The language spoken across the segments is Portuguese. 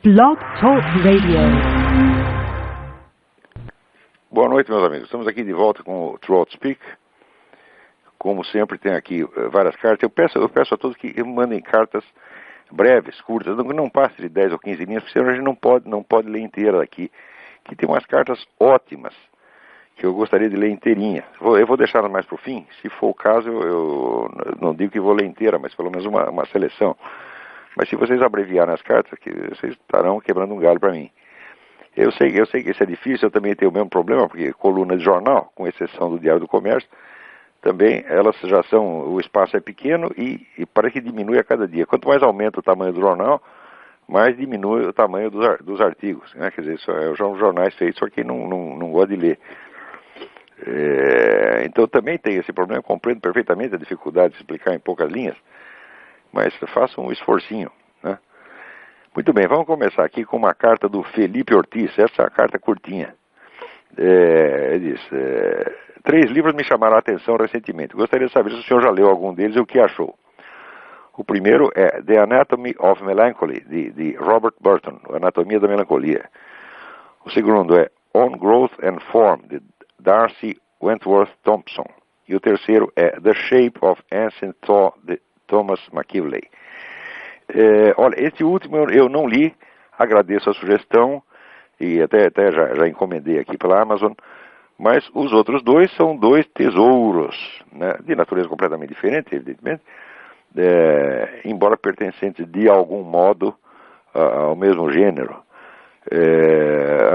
Blog Talk Radio. Boa noite, meus amigos. Estamos aqui de volta com o Throat Speak. Como sempre, tem aqui várias cartas. Eu peço a todos que mandem cartas breves, curtas, não passe de 10 ou 15 linhas, porque senão a gente não pode ler inteira aqui. Que tem umas cartas ótimas que eu gostaria de ler inteirinha. Eu vou deixá-las mais para o fim. Se for o caso, eu não digo que vou ler inteira, mas pelo menos uma seleção. Mas se vocês abreviarem as cartas, que vocês estarão quebrando um galho para mim. Eu sei que isso é difícil, eu também tenho o mesmo problema, porque coluna de jornal, com exceção do Diário do Comércio, também elas já são, o espaço é pequeno e parece que diminui a cada dia. Quanto mais aumenta o tamanho do jornal, mais diminui o tamanho dos artigos, né? Quer dizer, isso são jornais feitos só quem não gosta de ler. Então também tem esse problema, compreendo perfeitamente a dificuldade de explicar em poucas linhas, mas façam um esforcinho, né? Muito bem, vamos começar aqui com uma carta do Felipe Ortiz. Essa é a carta curtinha. Ele diz: 3 livros me chamaram a atenção recentemente. Gostaria de saber se o senhor já leu algum deles e o que achou. O primeiro é The Anatomy of Melancholy, de Robert Burton, Anatomia da Melancolia. O segundo é On Growth and Form, de Darcy Wentworth Thompson. E o terceiro é The Shape of Ancient Thought, de Thomas McKinley. Olha, esse último eu não li, agradeço a sugestão e até já encomendei aqui pela Amazon, mas os outros dois são 2 tesouros, né, de natureza completamente diferente, evidentemente, embora pertencentes de algum modo ao mesmo gênero.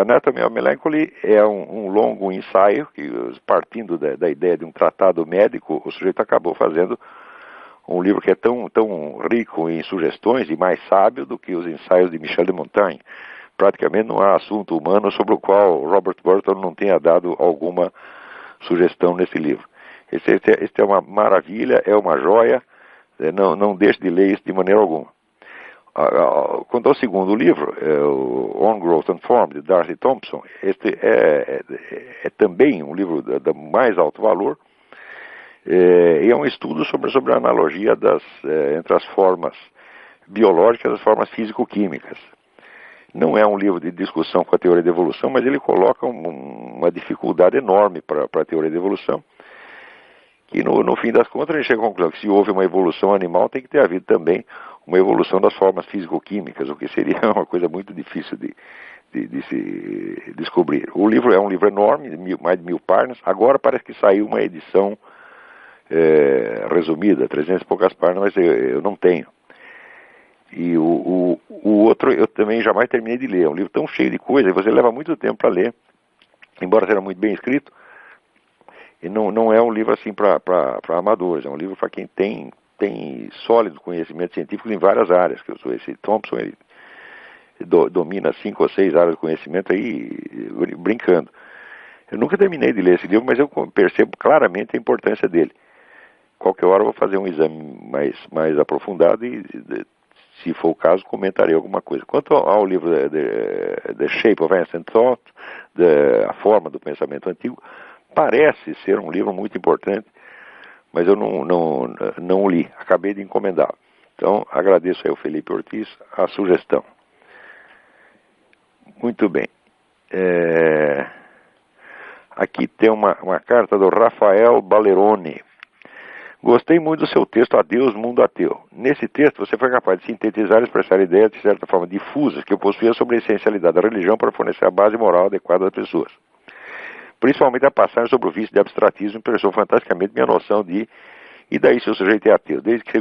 Anatomy of Melancholy é um longo ensaio, que partindo da ideia de um tratado médico, o sujeito acabou fazendo um livro que é tão rico em sugestões e mais sábio do que os ensaios de Michel de Montaigne. Praticamente não há assunto humano sobre o qual Robert Burton não tenha dado alguma sugestão nesse livro. Este é uma maravilha, é uma joia, não deixe de ler isso de maneira alguma. Quanto ao segundo livro, o On Growth and Form, de Darcy Thompson, este é também um livro de mais alto valor, e é um estudo sobre a analogia entre as formas biológicas e as formas físico-químicas. Não é um livro de discussão com a teoria da evolução, mas ele coloca uma dificuldade enorme para a teoria da evolução, que no fim das contas ele chega à conclusão que se houve uma evolução animal, tem que ter havido também uma evolução das formas físico-químicas, o que seria uma coisa muito difícil de se descobrir. O livro é um livro enorme, mais de 1000 páginas. Agora parece que saiu uma edição resumida, 300 e poucas páginas, mas eu não tenho. E o outro eu também jamais terminei de ler. É um livro tão cheio de coisa, e você leva muito tempo para ler, embora seja muito bem escrito. E não é um livro assim para amadores, é um livro para quem tem sólido conhecimento científico em várias áreas. Esse Thompson, ele domina 5 ou 6 áreas de conhecimento aí, brincando. Eu nunca terminei de ler esse livro, mas eu percebo claramente a importância dele. Qualquer hora eu vou fazer um exame mais aprofundado e, se for o caso, comentarei alguma coisa. Quanto ao livro The Shape of Ancient Thought, A Forma do Pensamento Antigo, parece ser um livro muito importante, mas eu não o li, acabei de encomendá-lo. Então, agradeço aí ao Felipe Ortiz a sugestão. Muito bem. Aqui tem uma carta do Rafael Balerone. Gostei muito do seu texto Adeus, Mundo Ateu. Nesse texto você foi capaz de sintetizar e expressar ideias de certa forma difusas que eu possuía sobre a essencialidade da religião para fornecer a base moral adequada às pessoas. Principalmente a passagem sobre o vício de abstratismo impressou fantasticamente minha noção de e daí se o sujeito é ateu, desde que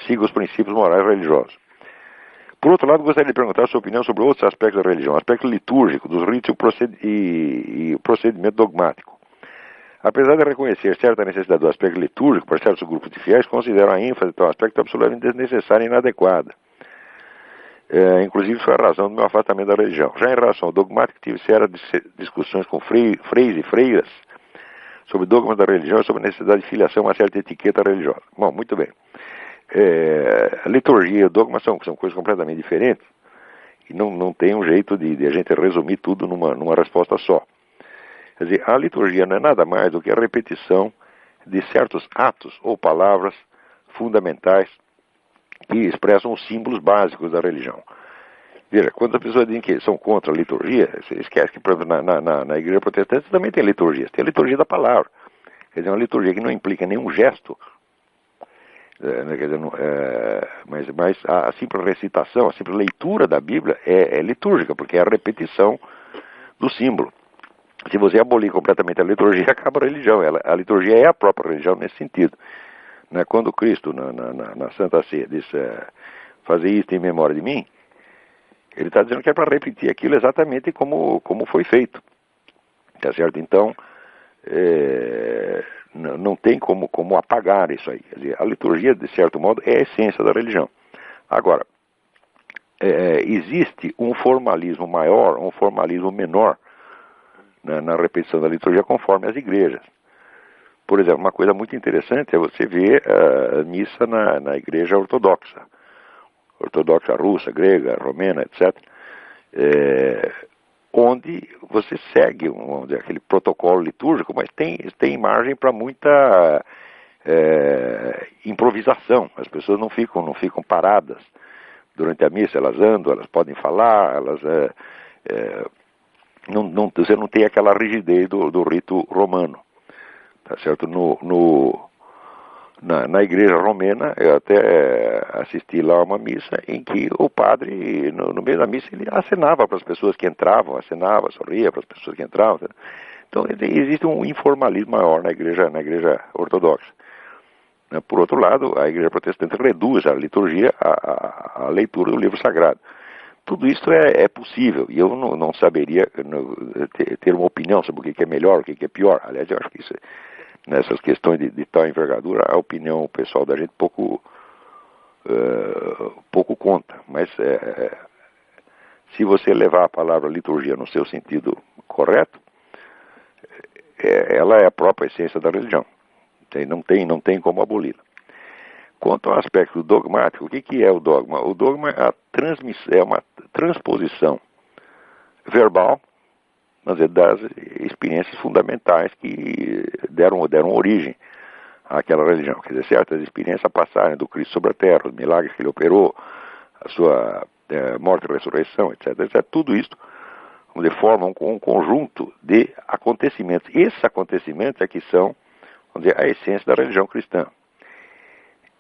siga os princípios morais religiosos. Por outro lado, gostaria de perguntar a sua opinião sobre outros aspectos da religião, o aspecto litúrgico, dos ritos e o procedimento dogmático. Apesar de reconhecer certa necessidade do aspecto litúrgico para certos grupos de fiéis, considero a ênfase de um aspecto absolutamente desnecessária e inadequada. Inclusive, foi a razão do meu afastamento da religião. Já em relação ao dogmático, tive sérias discussões com freis e freiras sobre dogmas da religião e sobre a necessidade de filiação a uma certa etiqueta religiosa. Bom, muito bem. A liturgia e o dogma são coisas completamente diferentes e não tem um jeito de a gente resumir tudo numa resposta só. Quer dizer, a liturgia não é nada mais do que a repetição de certos atos ou palavras fundamentais que expressam os símbolos básicos da religião. Veja, quando as pessoas dizem que são contra a liturgia, você esquece que, por exemplo, na igreja protestante também tem liturgia. Tem a liturgia da palavra. Quer dizer, uma liturgia que não implica nenhum gesto, quer dizer, mas a simples recitação, a simples leitura da Bíblia é litúrgica, porque é a repetição do símbolo. Se você abolir completamente a liturgia, acaba a religião. A liturgia é a própria religião nesse sentido. Né? Quando Cristo, na Santa Ceia, disse, fazer isto em memória de mim, ele está dizendo que é para repetir aquilo exatamente como foi feito. Tá certo? Então, não tem como apagar isso aí. Quer dizer, a liturgia, de certo modo, é a essência da religião. Agora, existe um formalismo maior, um formalismo menor na repetição da liturgia conforme as igrejas. Por exemplo, uma coisa muito interessante é você ver a missa na igreja ortodoxa russa, grega, romena, etc., onde você segue, vamos dizer, aquele protocolo litúrgico, mas tem margem para muita improvisação. As pessoas não ficam paradas durante a missa, elas andam, elas podem falar, você não tem aquela rigidez do rito romano, tá certo? Na igreja romena, eu até assisti lá uma missa em que o padre, no meio da missa, ele acenava para as pessoas que entravam, sorria para as pessoas que entravam. Então, existe um informalismo maior na igreja ortodoxa. Por outro lado, a igreja protestante reduz a liturgia à leitura do livro sagrado. Tudo isso é possível, e eu não saberia ter uma opinião sobre o que é melhor, o que é pior. Aliás, eu acho que isso, nessas questões de tal envergadura, a opinião pessoal da gente pouco conta. Mas se você levar a palavra liturgia no seu sentido correto, ela é a própria essência da religião. Não tem como aboli-la. Quanto ao aspecto dogmático, o que é o dogma? O dogma é uma transposição verbal, mas das experiências fundamentais que deram origem àquela religião. Quer dizer, certas experiências, a passagem do Cristo sobre a terra, os milagres que ele operou, a sua morte e ressurreição, etc. Tudo isso formam um conjunto de acontecimentos. Esses acontecimentos é que são, vamos dizer, a essência da religião cristã.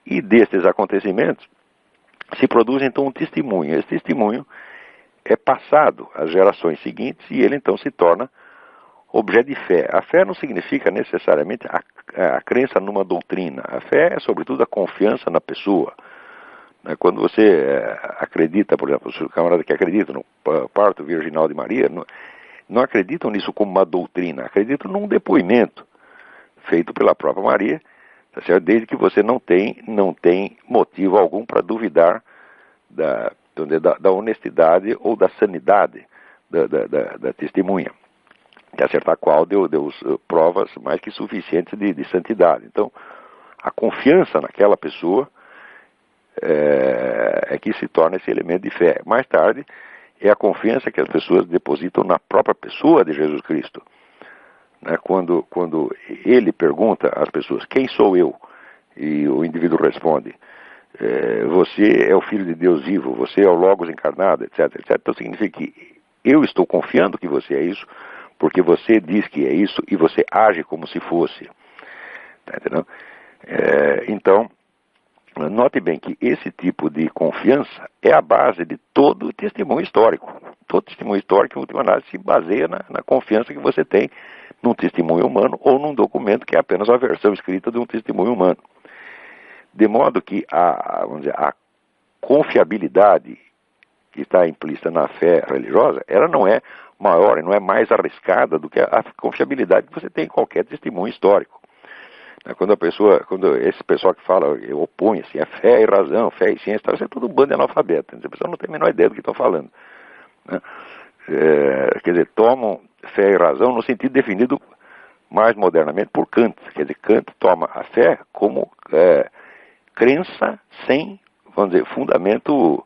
E destes acontecimentos se produz então um testemunho. Esse testemunho é passado às gerações seguintes e ele então se torna objeto de fé. A fé não significa necessariamente a crença numa doutrina. A fé é sobretudo a confiança na pessoa. Quando você acredita, por exemplo, os camaradas que acreditam no parto virginal de Maria, não acreditam nisso como uma doutrina, acreditam num depoimento feito pela própria Maria, tá certo? Desde que você não tem motivo algum para duvidar da honestidade ou da sanidade da testemunha, tá certo? A qual deu provas mais que suficientes de santidade. Então, a confiança naquela pessoa é que se torna esse elemento de fé. Mais tarde, é a confiança que as pessoas depositam na própria pessoa de Jesus Cristo. Quando ele pergunta às pessoas, quem sou eu? E o indivíduo responde, você é o Filho de Deus vivo, você é o Logos encarnado, etc. Então significa que eu estou confiando que você é isso, porque você diz que é isso e você age como se fosse. Tá entendendo? Então, note bem que esse tipo de confiança é a base de todo o testemunho histórico. Todo testemunho histórico, em última análise, se baseia na confiança que você tem num testemunho humano ou num documento que é apenas a versão escrita de um testemunho humano. De modo que vamos dizer, a confiabilidade que está implícita na fé religiosa, ela não é maior e não é mais arriscada do que a confiabilidade que você tem em qualquer testemunho histórico. Quando esse pessoal que fala, opõe-se a fé e razão, fé e ciência, isso é tudo um bando de analfabeto. A pessoa não tem a menor ideia do que estão falando. Quer dizer, tomam fé e razão no sentido definido mais modernamente por Kant. Quer dizer, Kant toma a fé como crença sem, vamos dizer, fundamento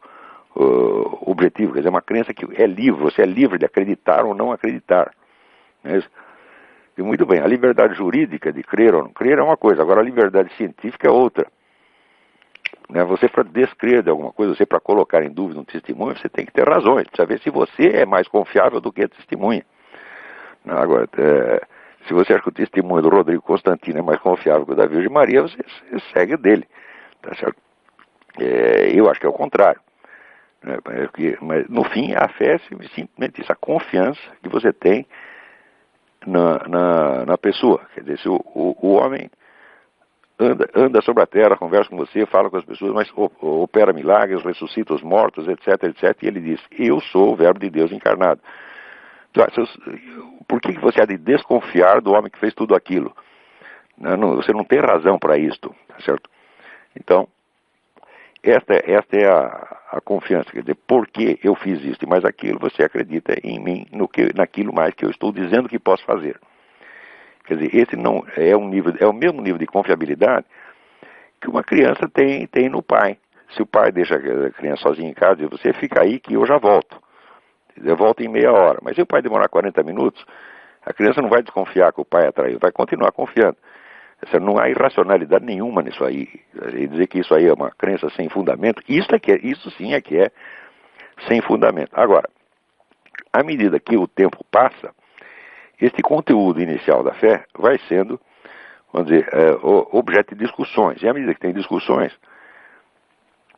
objetivo. Quer dizer, uma crença que é livre, você é livre de acreditar ou não acreditar. E muito bem, a liberdade jurídica de crer ou não crer é uma coisa, agora a liberdade científica é outra. Né? Você, para descrer de alguma coisa, você, para colocar em dúvida um testemunho, você tem que ter razões. Precisa ver se você é mais confiável do que a testemunha. Agora, se você acha que o testemunho do Rodrigo Constantino é mais confiável que o da Virgem Maria, você segue dele. Tá certo? Eu acho que é o contrário. Né? Mas, no fim, a fé é simplesmente isso, a confiança que você tem na pessoa. Quer dizer, se o homem anda sobre a terra, conversa com você, fala com as pessoas, mas opera milagres, ressuscita os mortos, etc, etc, e ele diz, eu sou o Verbo de Deus encarnado. Então, por que você há de desconfiar do homem que fez tudo aquilo? Você não tem razão para isto, tá certo? Então, esta é a confiança, quer dizer, porque eu fiz isso e mais aquilo, você acredita em mim, naquilo mais que eu estou dizendo que posso fazer. Quer dizer, esse não é é o mesmo nível de confiabilidade que uma criança tem no pai. Se o pai deixa a criança sozinha em casa, diz, você fica aí que eu já volto. Eu volto em meia hora. Mas se o pai demorar 40 minutos, a criança não vai desconfiar que o pai atraiu, vai continuar confiando. Não há irracionalidade nenhuma nisso aí. E dizer que isso aí é uma crença sem fundamento, isso sim é que é sem fundamento. Agora, à medida que o tempo passa, este conteúdo inicial da fé vai sendo, vamos dizer, objeto de discussões. E à medida que tem discussões,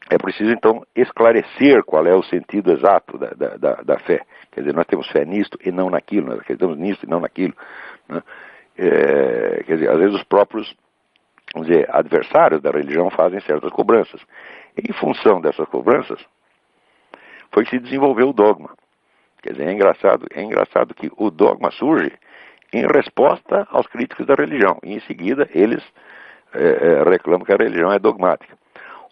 é preciso então esclarecer qual é o sentido exato da fé. Quer dizer, nós temos fé nisto e não naquilo, nós acreditamos nisto e não naquilo. Né? Quer dizer, às vezes os próprios, vamos dizer, adversários da religião fazem certas cobranças. E, em função dessas cobranças, foi que se desenvolveu o dogma. Quer dizer, é engraçado que o dogma surge em resposta aos críticos da religião. E em seguida, eles reclamam que a religião é dogmática.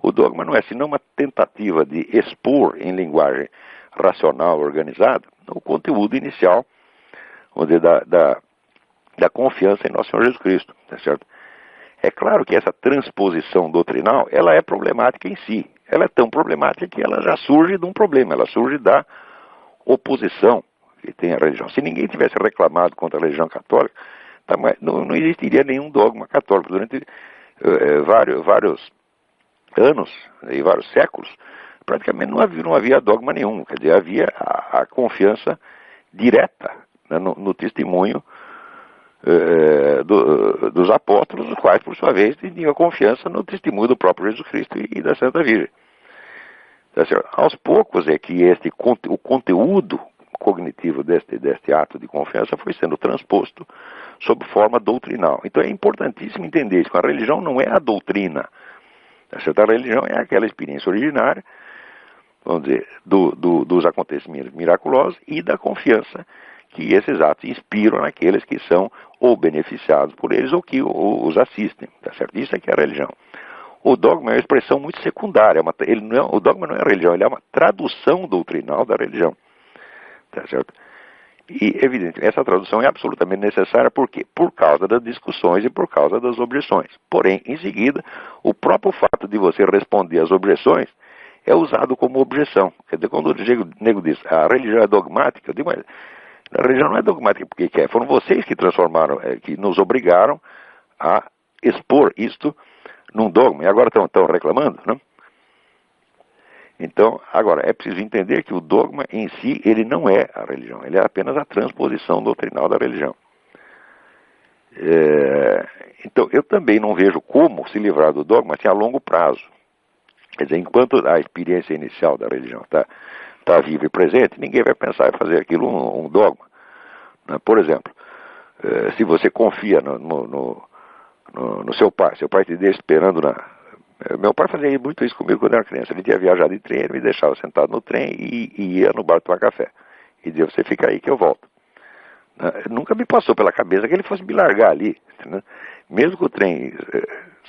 O dogma não é senão uma tentativa de expor em linguagem racional, organizada, o conteúdo inicial, vamos dizer, da confiança em Nosso Senhor Jesus Cristo, tá certo? É claro que essa transposição doutrinal, ela é problemática em si. Ela é tão problemática que ela já surge de um problema, ela surge da oposição que tem à religião. Se ninguém tivesse reclamado contra a religião católica, não existiria nenhum dogma católico. Durante vários anos e vários séculos, praticamente não havia dogma nenhum. Quer dizer, havia a confiança direta, né, no testemunho dos apóstolos, os quais, por sua vez, tinham confiança no testemunho do próprio Jesus Cristo e da Santa Virgem. Aos poucos é que o conteúdo cognitivo deste ato de confiança foi sendo transposto sob forma doutrinal. Então é importantíssimo entender isso, que a religião não é a doutrina. A religião é aquela experiência originária, vamos dizer, dos acontecimentos miraculosos e da confiança que esses atos inspiram naqueles que são ou beneficiados por eles ou que os assistem. Tá certo? Isso é que é a religião. O dogma é uma expressão muito secundária. O dogma não é a religião, ele é uma tradução doutrinal da religião. Tá certo? E, evidentemente, essa tradução é absolutamente necessária, por quê? Por causa das discussões e por causa das objeções. Porém, em seguida, o próprio fato de você responder às objeções é usado como objeção. Quer dizer, quando o nego diz, a religião é dogmática, eu digo, mas a religião não é dogmática porque quer. Foram vocês que transformaram, que nos obrigaram a expor isto num dogma. E agora estão reclamando, né? Então, agora, é preciso entender que o dogma em si, ele não é a religião, ele é apenas a transposição doutrinal da religião. Então, eu também não vejo como se livrar do dogma assim, a longo prazo. Quer dizer, enquanto a experiência inicial da religião está viva e presente, ninguém vai pensar em fazer aquilo um dogma. Por exemplo, se você confia no seu pai te deixa esperando Meu pai fazia muito isso comigo quando eu era criança. Ele tinha viajado de trem, ele me deixava sentado no trem e ia no bar tomar café. E dizia, você fica aí que eu volto. Nunca me passou pela cabeça que ele fosse me largar ali. Né? Mesmo que o trem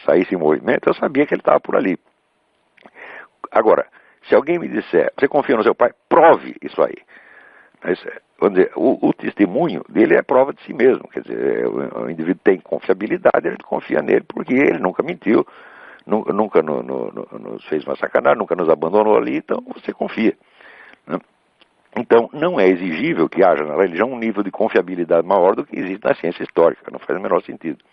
saísse em movimento, eu sabia que ele estava por ali. Agora, se alguém me disser, você confia no seu pai, prove isso aí. Mas, vamos dizer, o testemunho dele é prova de si mesmo. Quer dizer, o indivíduo tem confiabilidade, a gente confia nele porque ele nunca mentiu. Nunca nos fez uma sacanagem, nunca nos abandonou ali, então você confia. Né? Então, não é exigível que haja na religião um nível de confiabilidade maior do que existe na ciência histórica, não faz o menor sentido.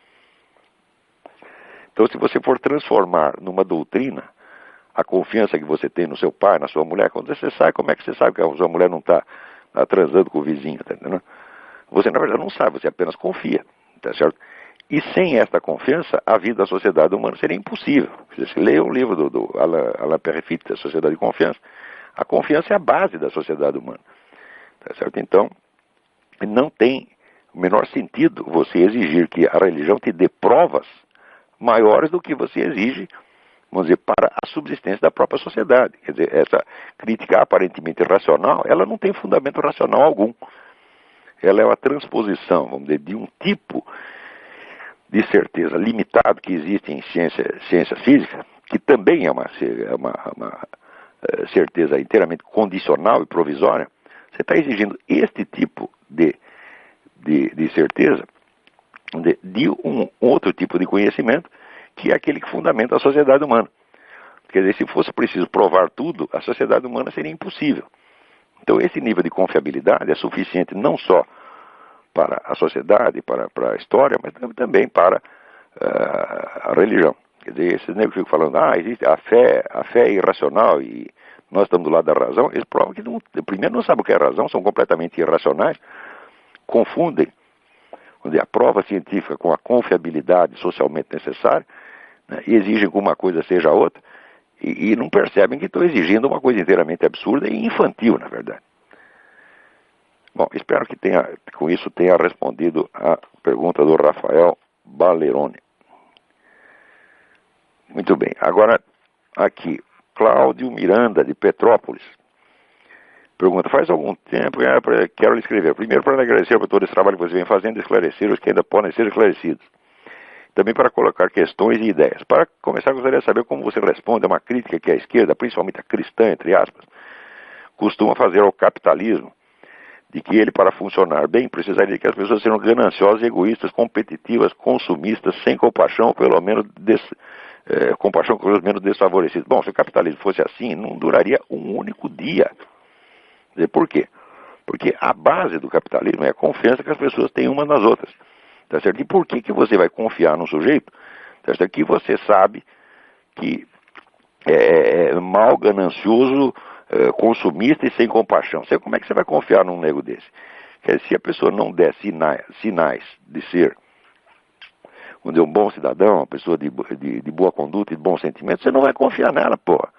Então, se você for transformar numa doutrina a confiança que você tem no seu pai, na sua mulher. Quando você sai, como é que você sabe que a sua mulher não está transando com o vizinho, tá entendendo? Você, na verdade, não sabe, você apenas confia, tá certo? E sem esta confiança, a vida da sociedade humana seria impossível. Você leia o livro do Alain Périfitte, A Sociedade de Confiança. A confiança é a base da sociedade humana, tá certo? Então, não tem o menor sentido você exigir que a religião te dê provas maiores do que você exige, vamos dizer, para a subsistência da própria sociedade. Quer dizer, essa crítica aparentemente racional, ela não tem fundamento racional algum. Ela é uma transposição, vamos dizer, de um tipo de certeza limitado que existe em ciência física, que também é uma certeza inteiramente condicional e provisória. Você está exigindo este tipo de certeza de um outro tipo de conhecimento, que é aquele que fundamenta a sociedade humana. Quer dizer, se fosse preciso provar tudo, a sociedade humana seria impossível. Então, esse nível de confiabilidade é suficiente não só para a sociedade, para a história, mas também para a religião. Quer dizer, esses negros ficam falando, existe a fé é irracional e nós estamos do lado da razão. Eles provam que, primeiro, não sabem o que é razão, são completamente irracionais, confundem a prova científica com a confiabilidade socialmente necessária, né, e exigem que uma coisa seja outra, e não percebem que estão exigindo uma coisa inteiramente absurda e infantil, na verdade. Bom, espero que com isso tenha respondido a pergunta do Rafael Balerone. Muito bem, agora aqui, Cláudio Miranda, de Petrópolis. Pergunta, faz algum tempo quero lhe escrever. Primeiro, para agradecer por todo esse trabalho que você vem fazendo e esclarecer os que ainda podem ser esclarecidos. Também para colocar questões e ideias. Para começar, gostaria de saber como você responde a uma crítica que a esquerda, principalmente a cristã, entre aspas, costuma fazer ao capitalismo, de que ele, para funcionar bem, precisaria que as pessoas sejam gananciosas, egoístas, competitivas, consumistas, sem compaixão, pelo menos compaixão com os menos desfavorecidos. Bom, se o capitalismo fosse assim, não duraria um único dia. Por quê? Porque a base do capitalismo é a confiança que as pessoas têm umas nas outras. Tá certo? E por que você vai confiar num sujeito, tá certo, que você sabe que é mau, ganancioso, consumista e sem compaixão? Como é que você vai confiar num nego desse? Se a pessoa não der sinais de ser um bom cidadão, uma pessoa de boa conduta e de bom sentimento, você não vai confiar nela, porra.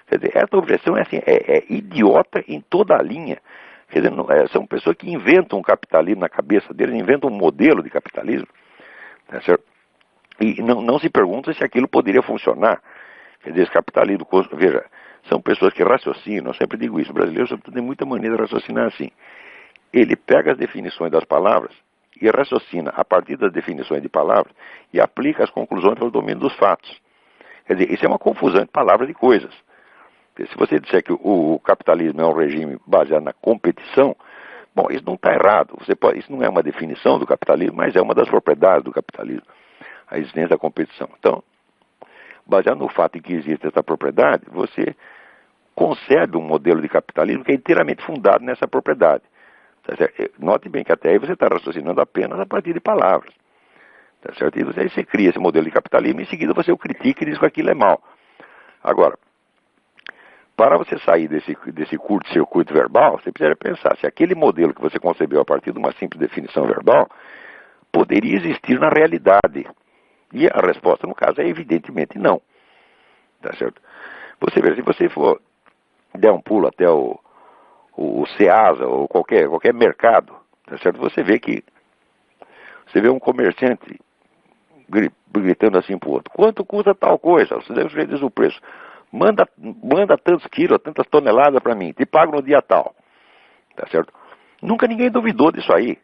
Quer dizer, essa objeção é idiota em toda a linha. Quer dizer, são pessoas que inventam um capitalismo na cabeça deles, inventam um modelo de capitalismo, tá certo? E não se pergunta se aquilo poderia funcionar. Quer dizer, esse capitalismo, veja, são pessoas que raciocinam, eu sempre digo isso, o brasileiro sobretudo tem muita maneira de raciocinar assim. Ele pega as definições das palavras e raciocina a partir das definições de palavras e aplica as conclusões pelo domínio dos fatos. Quer dizer, isso é uma confusão de palavras e de coisas. Se você disser que o capitalismo é um regime baseado na competição, bom, isso não está errado. Isso não é uma definição do capitalismo, mas é uma das propriedades do capitalismo, a existência da competição. Então, baseado no fato de que existe essa propriedade, você concebe um modelo de capitalismo que é inteiramente fundado nessa propriedade. Tá certo? Note bem que até aí você está raciocinando apenas a partir de palavras. Tá certo? E você cria esse modelo de capitalismo e em seguida você o critica e diz que aquilo é mal. Agora, para você sair desse curto-circuito verbal, você precisa pensar se aquele modelo que você concebeu a partir de uma simples definição verbal poderia existir na realidade. E a resposta, no caso, é evidentemente não. Tá certo? Você vê, se você for der um pulo até o Ceasa ou qualquer mercado, tá certo? Você vê um comerciante gritando assim pro outro, quanto custa tal coisa? Você deve dizer o preço. Manda tantos quilos, tantas toneladas para mim, te pago no dia tal. Tá certo? Nunca ninguém duvidou disso aí.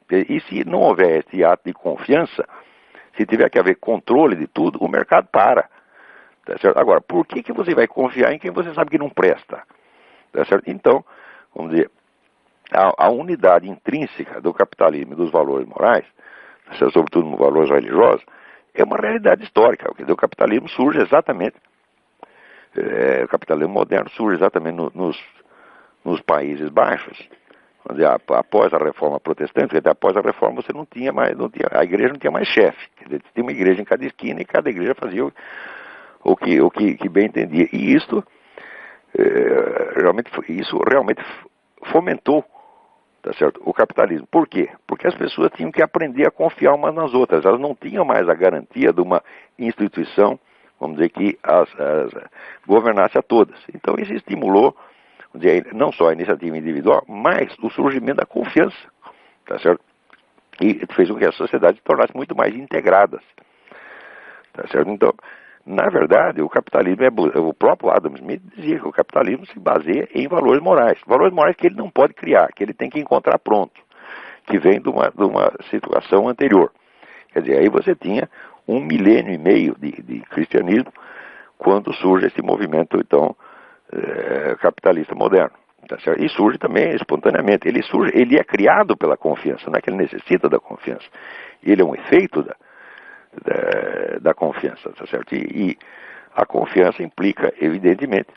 E se não houver esse ato de confiança, se tiver que haver controle de tudo, o mercado para. Tá certo? Agora, por que você vai confiar em quem você sabe que não presta? Tá certo? Então, vamos dizer, a unidade intrínseca do capitalismo e dos valores morais, tá certo? Sobretudo nos valores religiosos, é uma realidade histórica. Quer dizer, o capitalismo surge exatamente, o capitalismo moderno surge exatamente nos Países Baixos, onde após a reforma protestante, até após a reforma você a igreja não tinha mais chefe. Quer dizer, tinha uma igreja em cada esquina e cada igreja fazia que bem entendia. E isso realmente fomentou, tá certo, o capitalismo. Por quê? Porque as pessoas tinham que aprender a confiar umas nas outras. Elas não tinham mais a garantia de uma instituição, vamos dizer, que as governasse a todas. Então isso estimulou, vamos dizer, não só a iniciativa individual, mas o surgimento da confiança, tá certo? E fez com que as sociedades se tornassem muito mais integradas, tá certo? Então, na verdade, o capitalismo o próprio Adam Smith dizia que o capitalismo se baseia em valores morais que ele não pode criar, que ele tem que encontrar pronto, que vem de uma situação anterior. Quer dizer, aí você tinha 1,5 milênio de cristianismo quando surge esse movimento, então, capitalista moderno. Tá certo? E surge também espontaneamente. Ele é criado pela confiança, não é que ele necessita da confiança. Ele é um efeito da confiança, tá certo? E a confiança implica, evidentemente,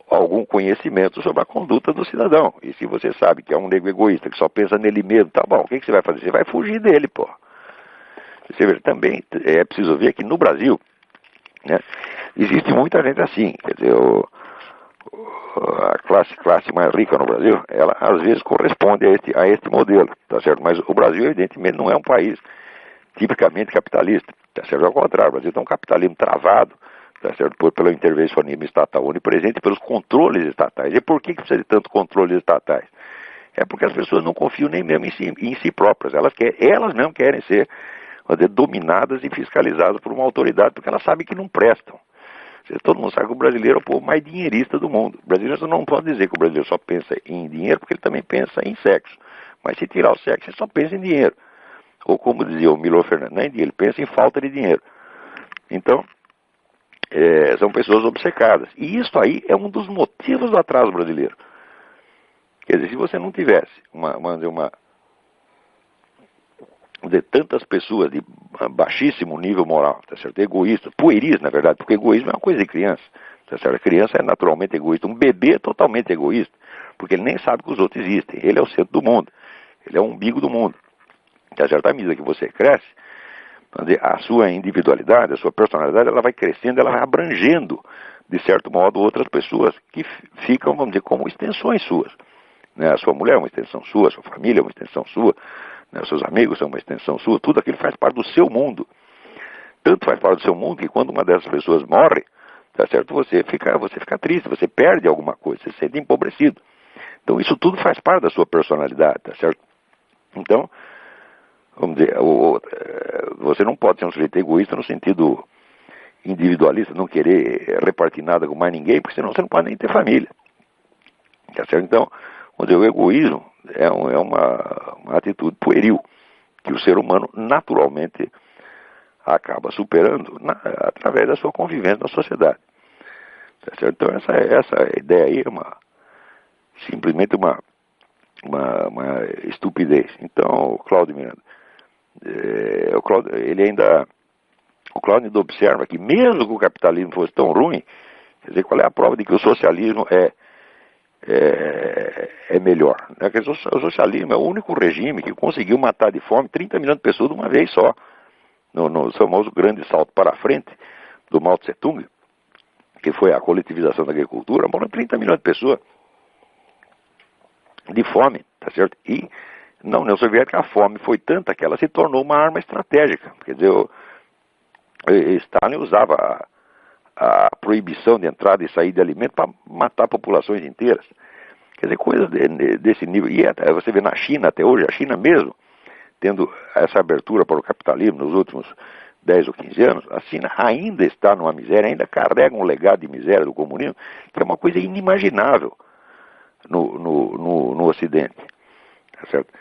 algum conhecimento sobre a conduta do cidadão. E se você sabe que é um nego egoísta, que só pensa nele mesmo, tá bom, o que você vai fazer? Você vai fugir dele, pô. Você vê, também é preciso ver que no Brasil, né, existe muita gente assim, quer dizer, a classe mais rica no Brasil, ela às vezes corresponde a este modelo, tá certo? Mas o Brasil, evidentemente, não é um país tipicamente capitalista, tá certo? Ao contrário, o Brasil tem um capitalismo travado, tá certo? Pelo intervencionismo estatal onipresente e pelos controles estatais. E por que precisa de tanto controles estatais? É porque as pessoas não confiam nem mesmo em si próprias. Elas mesmo querem ser, vamos dizer, dominadas e fiscalizadas por uma autoridade, porque elas sabem que não prestam. Todo mundo sabe que o brasileiro é o povo mais dinheirista do mundo. O brasileiro não pode dizer que o brasileiro só pensa em dinheiro, porque ele também pensa em sexo. Mas se tirar o sexo, ele só pensa em dinheiro. Ou como dizia o Milor Fernandes, ele pensa em falta de dinheiro. Então, são pessoas obcecadas. E isso aí é um dos motivos do atraso brasileiro. Quer dizer, se você não tivesse de tantas pessoas de baixíssimo nível moral, tá certo? Egoístas, pueris, na verdade, porque egoísmo é uma coisa de criança, tá certo? A criança é naturalmente egoísta, um bebê é totalmente egoísta, porque ele nem sabe que os outros existem, ele é o centro do mundo, ele é o umbigo do mundo, tá certo? À medida que você cresce, a sua individualidade, a sua personalidade, ela vai crescendo, ela vai abrangendo, de certo modo, outras pessoas que ficam, vamos dizer, como extensões suas, né? A sua mulher é uma extensão sua, a sua família é uma extensão sua, os seus amigos são uma extensão sua, tudo aquilo faz parte do seu mundo. Tanto faz parte do seu mundo que quando uma dessas pessoas morre, tá certo? Você fica triste, você perde alguma coisa, você se sente empobrecido. Então isso tudo faz parte da sua personalidade, tá certo? Então, vamos dizer, você não pode ser um sujeito egoísta no sentido individualista, não querer repartir nada com mais ninguém, porque senão você não pode nem ter família. Tá certo? Então, vamos dizer, o egoísmo é uma atitude pueril que o ser humano naturalmente acaba superando através da sua convivência na sociedade. Tá certo? Então essa ideia aí é simplesmente uma estupidez. Então o Cláudio Miranda, o Cláudio observa que mesmo que o capitalismo fosse tão ruim, quer dizer, qual é a prova de que o socialismo é melhor, né? O socialismo é o único regime que conseguiu matar de fome 30 milhões de pessoas de uma vez só, no famoso grande salto para a frente do Mao Tse Tung, que foi a coletivização da agricultura, morreram 30 milhões de pessoas de fome, tá certo? E na União Soviética a fome foi tanta que ela se tornou uma arma estratégica. Quer dizer, Stalin usava a proibição de entrada e saída de alimento para matar populações inteiras. Quer dizer, coisas desse nível. E você vê na China até hoje, a China mesmo, tendo essa abertura para o capitalismo nos últimos 10 ou 15 anos, a China ainda está numa miséria, ainda carrega um legado de miséria do comunismo, que é uma coisa inimaginável no Ocidente. Tá certo?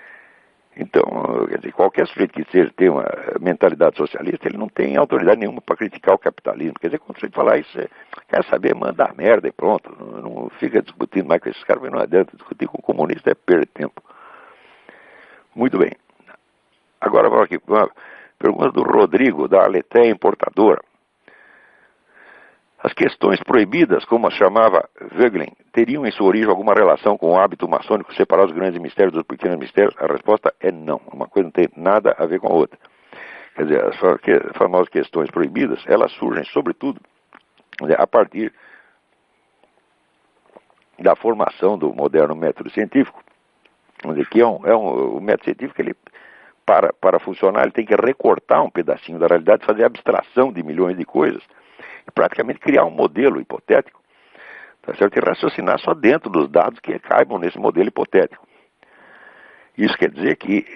Então, quer dizer, qualquer sujeito que tenha uma mentalidade socialista, ele não tem autoridade nenhuma para criticar o capitalismo. Quer dizer, quando o sujeito falar isso, quer saber, manda a merda e pronto. Não fica discutindo mais com esses caras, porque não adianta. Discutir com o comunista é perder tempo. Muito bem. Agora vamos aqui, uma pergunta do Rodrigo, da Aleté Importadora. As questões proibidas, como as chamava Voegelin, teriam em sua origem alguma relação com o hábito maçônico separar os grandes mistérios dos pequenos mistérios? A resposta é não. Uma coisa não tem nada a ver com a outra. Quer dizer, as famosas questões proibidas, elas surgem, sobretudo, a partir da formação do moderno método científico, que o método científico, ele, para funcionar, ele tem que recortar um pedacinho da realidade, fazer abstração de milhões de coisas, e praticamente criar um modelo hipotético, tá certo? E raciocinar só dentro dos dados que caibam nesse modelo hipotético. Isso quer dizer que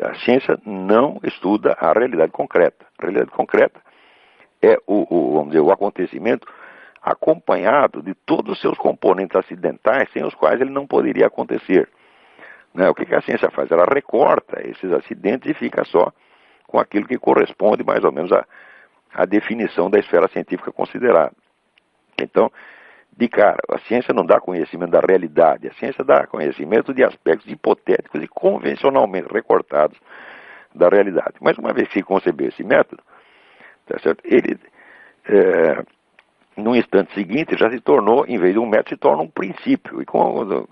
a ciência não estuda a realidade concreta. A realidade concreta é vamos dizer, o acontecimento acompanhado de todos os seus componentes acidentais, sem os quais ele não poderia acontecer. Né? O que a ciência faz? Ela recorta esses acidentes e fica só com aquilo que corresponde mais ou menos à definição da esfera científica considerada. Então, de cara, a ciência não dá conhecimento da realidade, a ciência dá conhecimento de aspectos hipotéticos e convencionalmente recortados da realidade. Mas uma vez que se concebeu esse método, tá certo? Ele, no instante seguinte, já se tornou, em vez de um método, se torna um princípio. E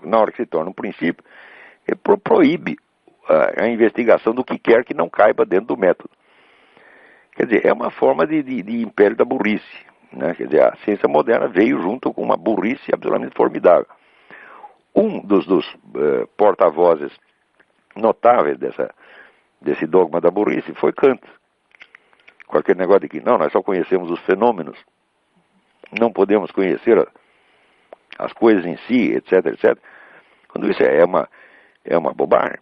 na hora que se torna um princípio, ele proíbe a investigação do que quer que não caiba dentro do método. Quer dizer, é uma forma de império da burrice. Né? Quer dizer, a ciência moderna veio junto com uma burrice absolutamente formidável. Um dos porta-vozes notáveis desse dogma da burrice foi Kant. Com aquele negócio de que não, nós só conhecemos os fenômenos, não podemos conhecer as coisas em si, etc, etc. Quando isso é uma bobagem.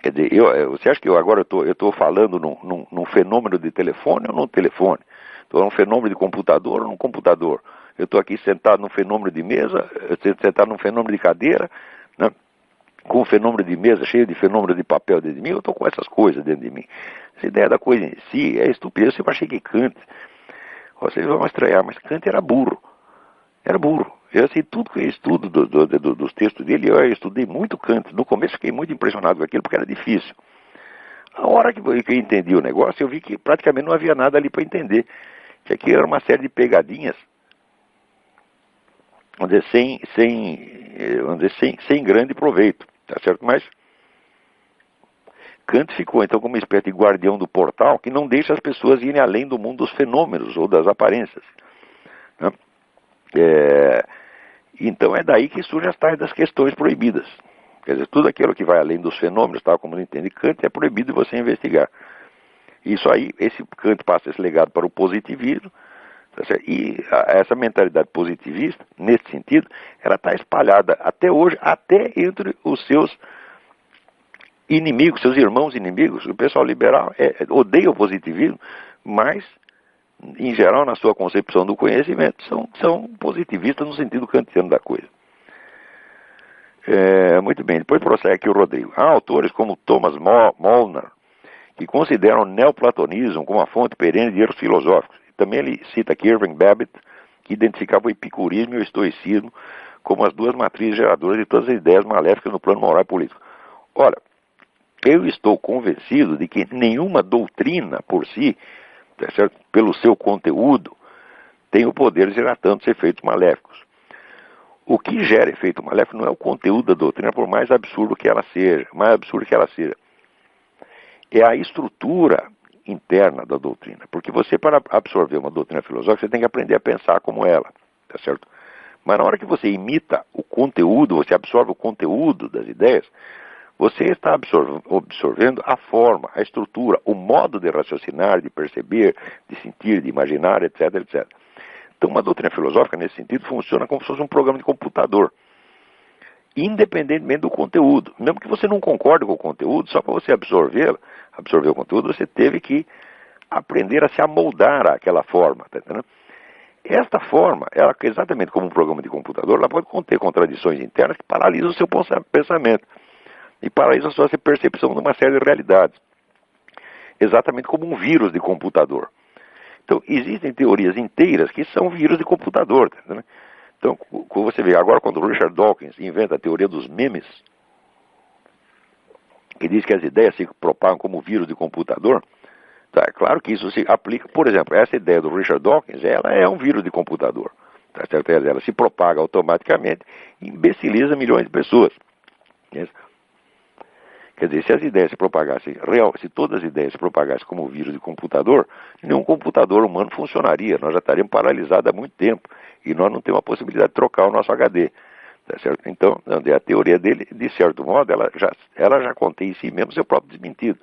Quer dizer, você acha que agora eu estou falando num fenômeno de telefone ou num telefone? Estou num fenômeno de computador ou num computador? Eu estou aqui sentado num fenômeno de mesa, sentado num fenômeno de cadeira, né? Com um fenômeno de mesa cheio de fenômeno de papel dentro de mim, eu estou com essas coisas dentro de mim. Essa ideia da coisa em si é estupidez. Eu sempre achei que Kant, vocês vão estranhar, mas Kant era burro. Era burro. Eu sei tudo que eu estudo dos textos dele, eu estudei muito Kant. No começo fiquei muito impressionado com aquilo, porque era difícil. A hora que eu entendi o negócio, eu vi que praticamente não havia nada ali para entender. Que aqui era uma série de pegadinhas, vamos dizer, sem grande proveito, tá certo? Mas Kant ficou então como uma espécie de guardião do portal que não deixa as pessoas irem além do mundo dos fenômenos ou das aparências. Né? Então é daí que surgem as tais das questões proibidas. Quer dizer, tudo aquilo que vai além dos fenômenos, tal como ele entende Kant, é proibido de você investigar. Isso aí, esse Kant passa esse legado para o positivismo, tá certo? E essa mentalidade positivista, nesse sentido, ela está espalhada até hoje, até entre os seus inimigos, seus irmãos inimigos. O pessoal liberal odeia o positivismo, mas, em geral, na sua concepção do conhecimento, são positivistas no sentido kantiano da coisa. Muito bem, depois prossegue aqui o Rodrigo. Há autores como Thomas Molnar, que consideram o neoplatonismo como uma fonte perene de erros filosóficos. Também ele cita aqui Irving Babbitt, que identificava o epicurismo e o estoicismo como as duas matrizes geradoras de todas as ideias maléficas no plano moral e político. Olha, eu estou convencido de que nenhuma doutrina por si, tá certo, pelo seu conteúdo, tem o poder de gerar tantos efeitos maléficos. O que gera efeito maléfico não é o conteúdo da doutrina, por mais absurdo que ela seja, é a estrutura interna da doutrina. Porque você, para absorver uma doutrina filosófica, você tem que aprender a pensar como ela, tá certo? Mas na hora que você imita o conteúdo, você absorve o conteúdo das ideias, você está absorvendo a forma, a estrutura, o modo de raciocinar, de perceber, de sentir, de imaginar, etc, etc. Então, uma doutrina filosófica, nesse sentido, funciona como se fosse um programa de computador, independentemente do conteúdo. Mesmo que você não concorde com o conteúdo, só para você absorver o conteúdo, você teve que aprender a se amoldar àquela forma, tá entendendo? Esta forma, ela, exatamente como um programa de computador, ela pode conter contradições internas que paralisam o seu pensamento e paralisam a sua percepção de uma série de realidades. Exatamente como um vírus de computador. Então, existem teorias inteiras que são vírus de computador, tá entendendo? Então, como você vê agora, quando o Richard Dawkins inventa a teoria dos memes, que diz que as ideias se propagam como vírus de computador, tá, é claro que isso se aplica, por exemplo, essa ideia do Richard Dawkins, ela é um vírus de computador, tá certo? Ela se propaga automaticamente e imbeciliza milhões de pessoas. Quer dizer, se as ideias se propagassem, se todas as ideias se propagassem como vírus de computador, nenhum computador humano funcionaria, nós já estaríamos paralisados há muito tempo, e nós não temos a possibilidade de trocar o nosso HD. Tá certo? Então, a teoria dele, de certo modo, ela já contém em si mesmo seu próprio desmentido.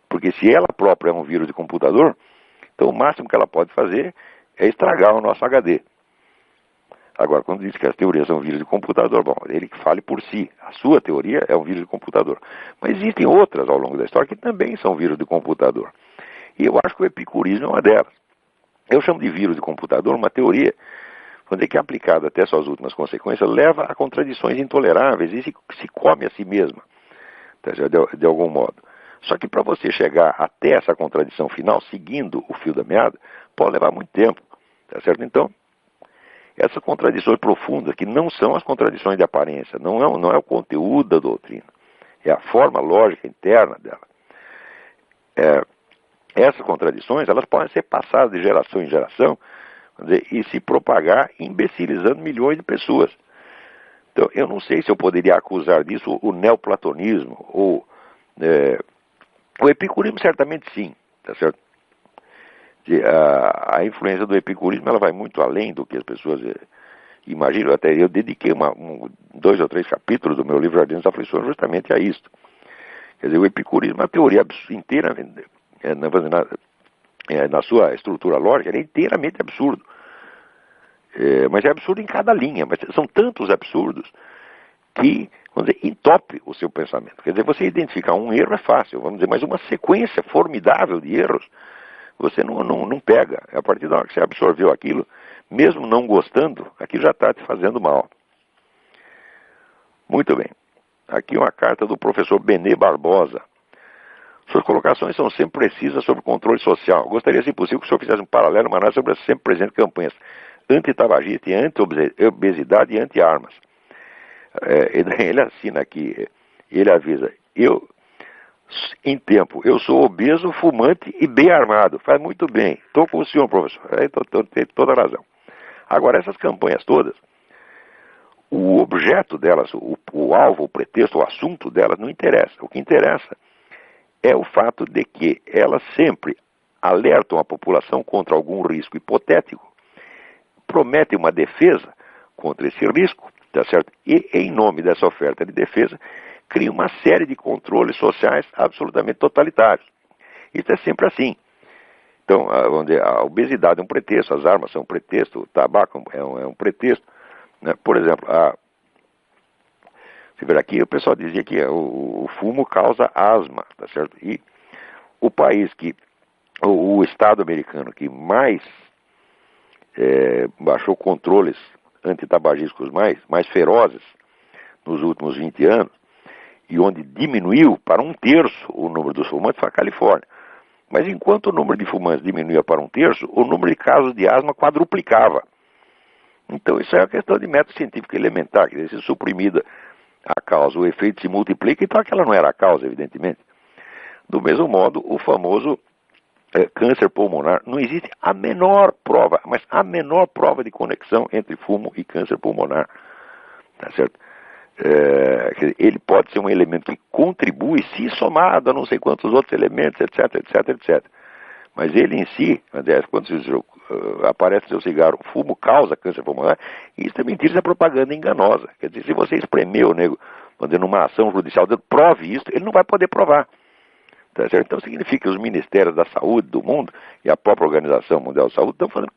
Porque se ela própria é um vírus de computador, então o máximo que ela pode fazer é estragar o nosso HD. Agora, quando diz que as teorias são vírus de computador, bom, ele que fale por si. A sua teoria é um vírus de computador. Mas existem outras ao longo da história que também são vírus de computador. E eu acho que o epicurismo é uma delas. Eu chamo de vírus de computador uma teoria quando é que é aplicada até suas últimas consequências, leva a contradições intoleráveis e se come a si mesma, tá, de algum modo. Só que para você chegar até essa contradição final, seguindo o fio da meada, pode levar muito tempo, tá certo? Então, essas contradições profundas, que não são as contradições de aparência, não é o conteúdo da doutrina, é a forma lógica interna dela. Essas contradições, elas podem ser passadas de geração em geração, e se propagar imbecilizando milhões de pessoas. Então, eu não sei se eu poderia acusar disso o neoplatonismo ou o epicurismo, certamente sim, tá certo? A influência do epicurismo ela vai muito além do que as pessoas imaginam. Até eu dediquei 2 ou 3 capítulos do meu livro Jardim das Aflições justamente a isto. Quer dizer, o epicurismo é uma teoria inteira, na sua estrutura lógica, ele é inteiramente absurdo. Mas é absurdo em cada linha. Mas são tantos absurdos que, vamos dizer, entope o seu pensamento. Quer dizer, você identificar um erro é fácil, vamos dizer, mas uma sequência formidável de erros, você não pega. A partir da hora que você absorveu aquilo, mesmo não gostando, aquilo já está te fazendo mal. Muito bem. Aqui uma carta do professor Benê Barbosa. Suas colocações são sempre precisas sobre o controle social. Gostaria, se possível, que o senhor fizesse um paralelo, uma análise sobre as sempre presentes campanhas anti-tabagista, anti-obesidade e anti-armas. Ele assina aqui, ele avisa, em tempo, eu sou obeso, fumante e bem armado. Faz muito bem. Estou com o senhor, professor. Tem toda a razão. Agora, essas campanhas todas, o objeto delas, o alvo, o pretexto, o assunto delas não interessa. O que interessa é o fato de que elas sempre alertam a população contra algum risco hipotético, prometem uma defesa contra esse risco, tá certo? E, em nome dessa oferta de defesa, criam uma série de controles sociais absolutamente totalitários. Isso é sempre assim. Então, a obesidade é um pretexto, as armas são um pretexto, o tabaco é um pretexto. Né? Por exemplo, você vê aqui, o pessoal dizia que o fumo causa asma, tá certo? E o país o Estado americano que mais baixou controles antitabagísticos mais ferozes nos últimos 20 anos, e onde diminuiu para 1/3 o número dos fumantes, foi a Califórnia. Mas enquanto o número de fumantes diminuía para 1/3, o número de casos de asma quadruplicava. Então isso é uma questão de método científico elementar, quer dizer, se suprimida a causa, o efeito se multiplica, então aquela não era a causa, evidentemente. Do mesmo modo, o famoso câncer pulmonar, não existe a menor prova, mas a menor prova de conexão entre fumo e câncer pulmonar, tá certo? Ele pode ser um elemento que contribui, se somado a não sei quantos outros elementos, etc, etc, etc. Mas ele em si, quando aparece no seu cigarro, o fumo causa câncer pulmonar, isso é mentira, isso é propaganda enganosa. Quer dizer, se você espremer o nego, numa ação judicial, prove isso, ele não vai poder provar. Tá certo? Então significa que os ministérios da saúde do mundo e a própria Organização Mundial de Saúde estão fazendo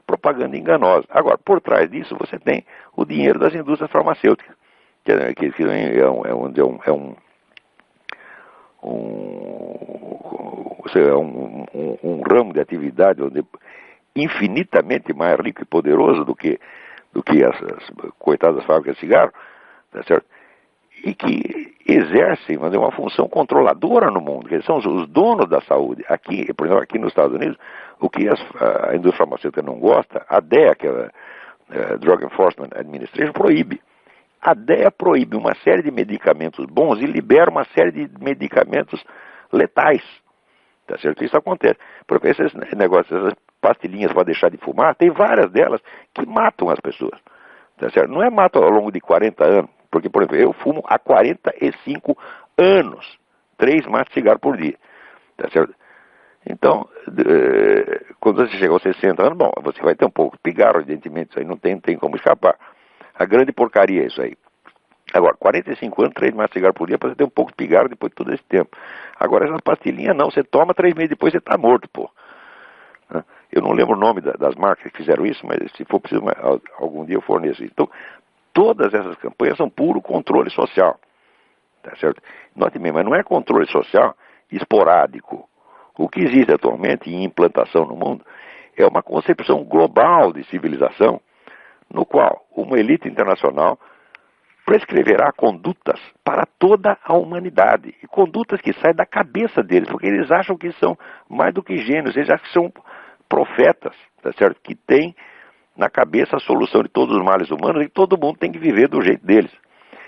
propaganda enganosa. Agora, por trás disso, você tem o dinheiro das indústrias farmacêuticas, que é um ramo de atividade onde infinitamente mais rico e poderoso do que as coitadas fábricas de cigarro, tá certo? E que exercem uma função controladora no mundo, que são os donos da saúde. Aqui, por exemplo, aqui nos Estados Unidos, o que a indústria farmacêutica não gosta, a DEA, que é a Drug Enforcement Administration, proíbe. A DEA proíbe uma série de medicamentos bons e libera uma série de medicamentos letais. Tá certo? Isso acontece. Porque esses negócios, essas pastilhinhas para deixar de fumar, tem várias delas que matam as pessoas. Tá certo? Não é matam ao longo de 40 anos. Porque, por exemplo, eu fumo há 45 anos 3 maços de cigarro por dia. Tá certo? Então, quando você chega aos 60 anos, bom, você vai ter um pouco de pigarro, evidentemente, isso aí não tem como escapar. A grande porcaria é isso aí. Agora, 45 anos, 3 maços de cigarro por dia, para você ter um pouco de pigarro depois de todo esse tempo. Agora, essa pastilhinha não, você toma 3 meses depois, você está morto, pô. Eu não lembro o nome das marcas que fizeram isso, mas se for preciso, algum dia eu forneço isso. Então, todas essas campanhas são puro controle social. Tá certo? Note bem, mas não é controle social esporádico. O que existe atualmente em implantação no mundo é uma concepção global de civilização, no qual uma elite internacional prescreverá condutas para toda a humanidade. E condutas que saem da cabeça deles, porque eles acham que são mais do que gênios, eles acham que são profetas, tá certo? Que têm na cabeça a solução de todos os males humanos e que todo mundo tem que viver do jeito deles.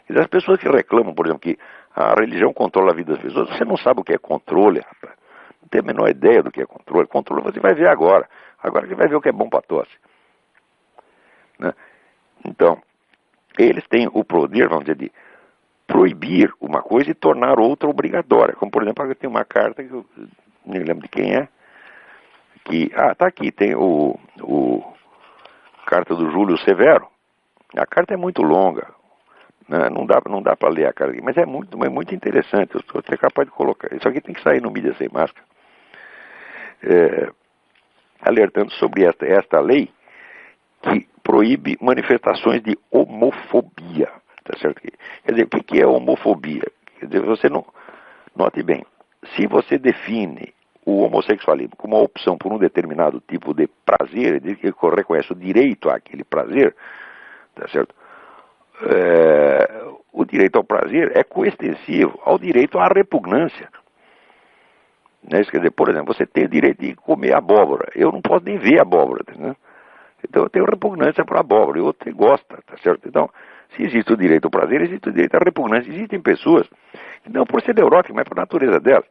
E as pessoas que reclamam, por exemplo, que a religião controla a vida das pessoas, você não sabe o que é controle, rapaz. Não tem a menor ideia do que é controle. Controle você vai ver agora. Agora que vai ver o que é bom para tosse. Né? Então, eles têm o poder, vamos dizer, de proibir uma coisa e tornar outra obrigatória. Como, por exemplo, tem uma carta que eu nem lembro de quem é, que, tá aqui, tem o carta do Júlio Severo. A carta é muito longa, né? Não dá para ler a carta aqui, mas é muito interessante. Eu estou até capaz de colocar. Isso aqui tem que sair no Mídia Sem Máscara. Alertando sobre esta lei que proíbe manifestações de homofobia. Tá certo? Quer dizer, o que é homofobia? Quer dizer, você não... Note bem, se você define o homossexualismo como uma opção por um determinado tipo de prazer, ele reconhece o direito àquele prazer, tá certo? O direito ao prazer é coextensivo ao direito à repugnância. Né? Quer dizer, por exemplo, você tem o direito de comer abóbora. Eu não posso nem ver abóbora, né? Então eu tenho repugnância para abóbora, e outro gosta, tá certo? Então, se existe o direito ao prazer, existe o direito à repugnância. Existem pessoas que não por ser neuróticas, mas por natureza delas,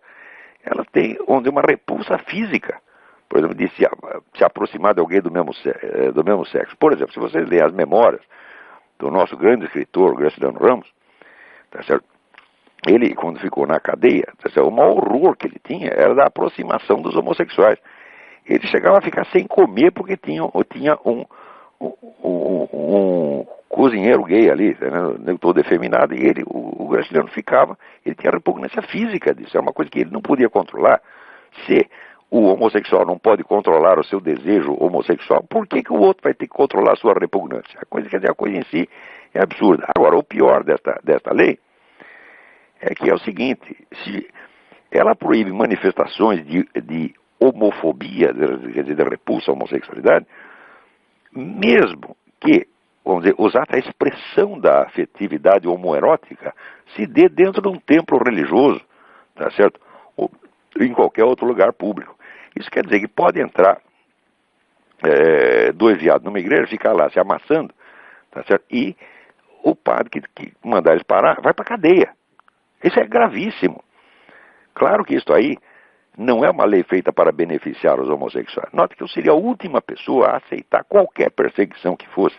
elas têm uma repulsa física, por exemplo, de se aproximar de alguém do mesmo sexo. Por exemplo, se você ler as memórias do nosso grande escritor, Graciliano Ramos, tá certo? Ele, quando ficou na cadeia, tá certo? O maior horror que ele tinha era da aproximação dos homossexuais. Ele chegava a ficar sem comer porque tinha um cozinheiro gay ali, né, todo efeminado, e o Graciliano ficava, ele tinha repugnância física disso, é uma coisa que ele não podia controlar. Se o homossexual não pode controlar o seu desejo homossexual, por que o outro vai ter que controlar a sua repugnância? Quer dizer, a coisa em si é absurda. Agora, o pior desta lei é que é o seguinte, se ela proíbe manifestações de homofobia, quer dizer, de repulsa à homossexualidade, mesmo que, vamos dizer, usar a expressão da afetividade homoerótica se dê dentro de um templo religioso, tá certo? Ou em qualquer outro lugar público. Isso quer dizer que pode entrar 2 viados numa igreja, ficar lá se amassando, tá certo? E o padre que mandar eles parar vai para cadeia. Isso é gravíssimo. Claro que isso aí não é uma lei feita para beneficiar os homossexuais. Note que eu seria a última pessoa a aceitar qualquer perseguição que fosse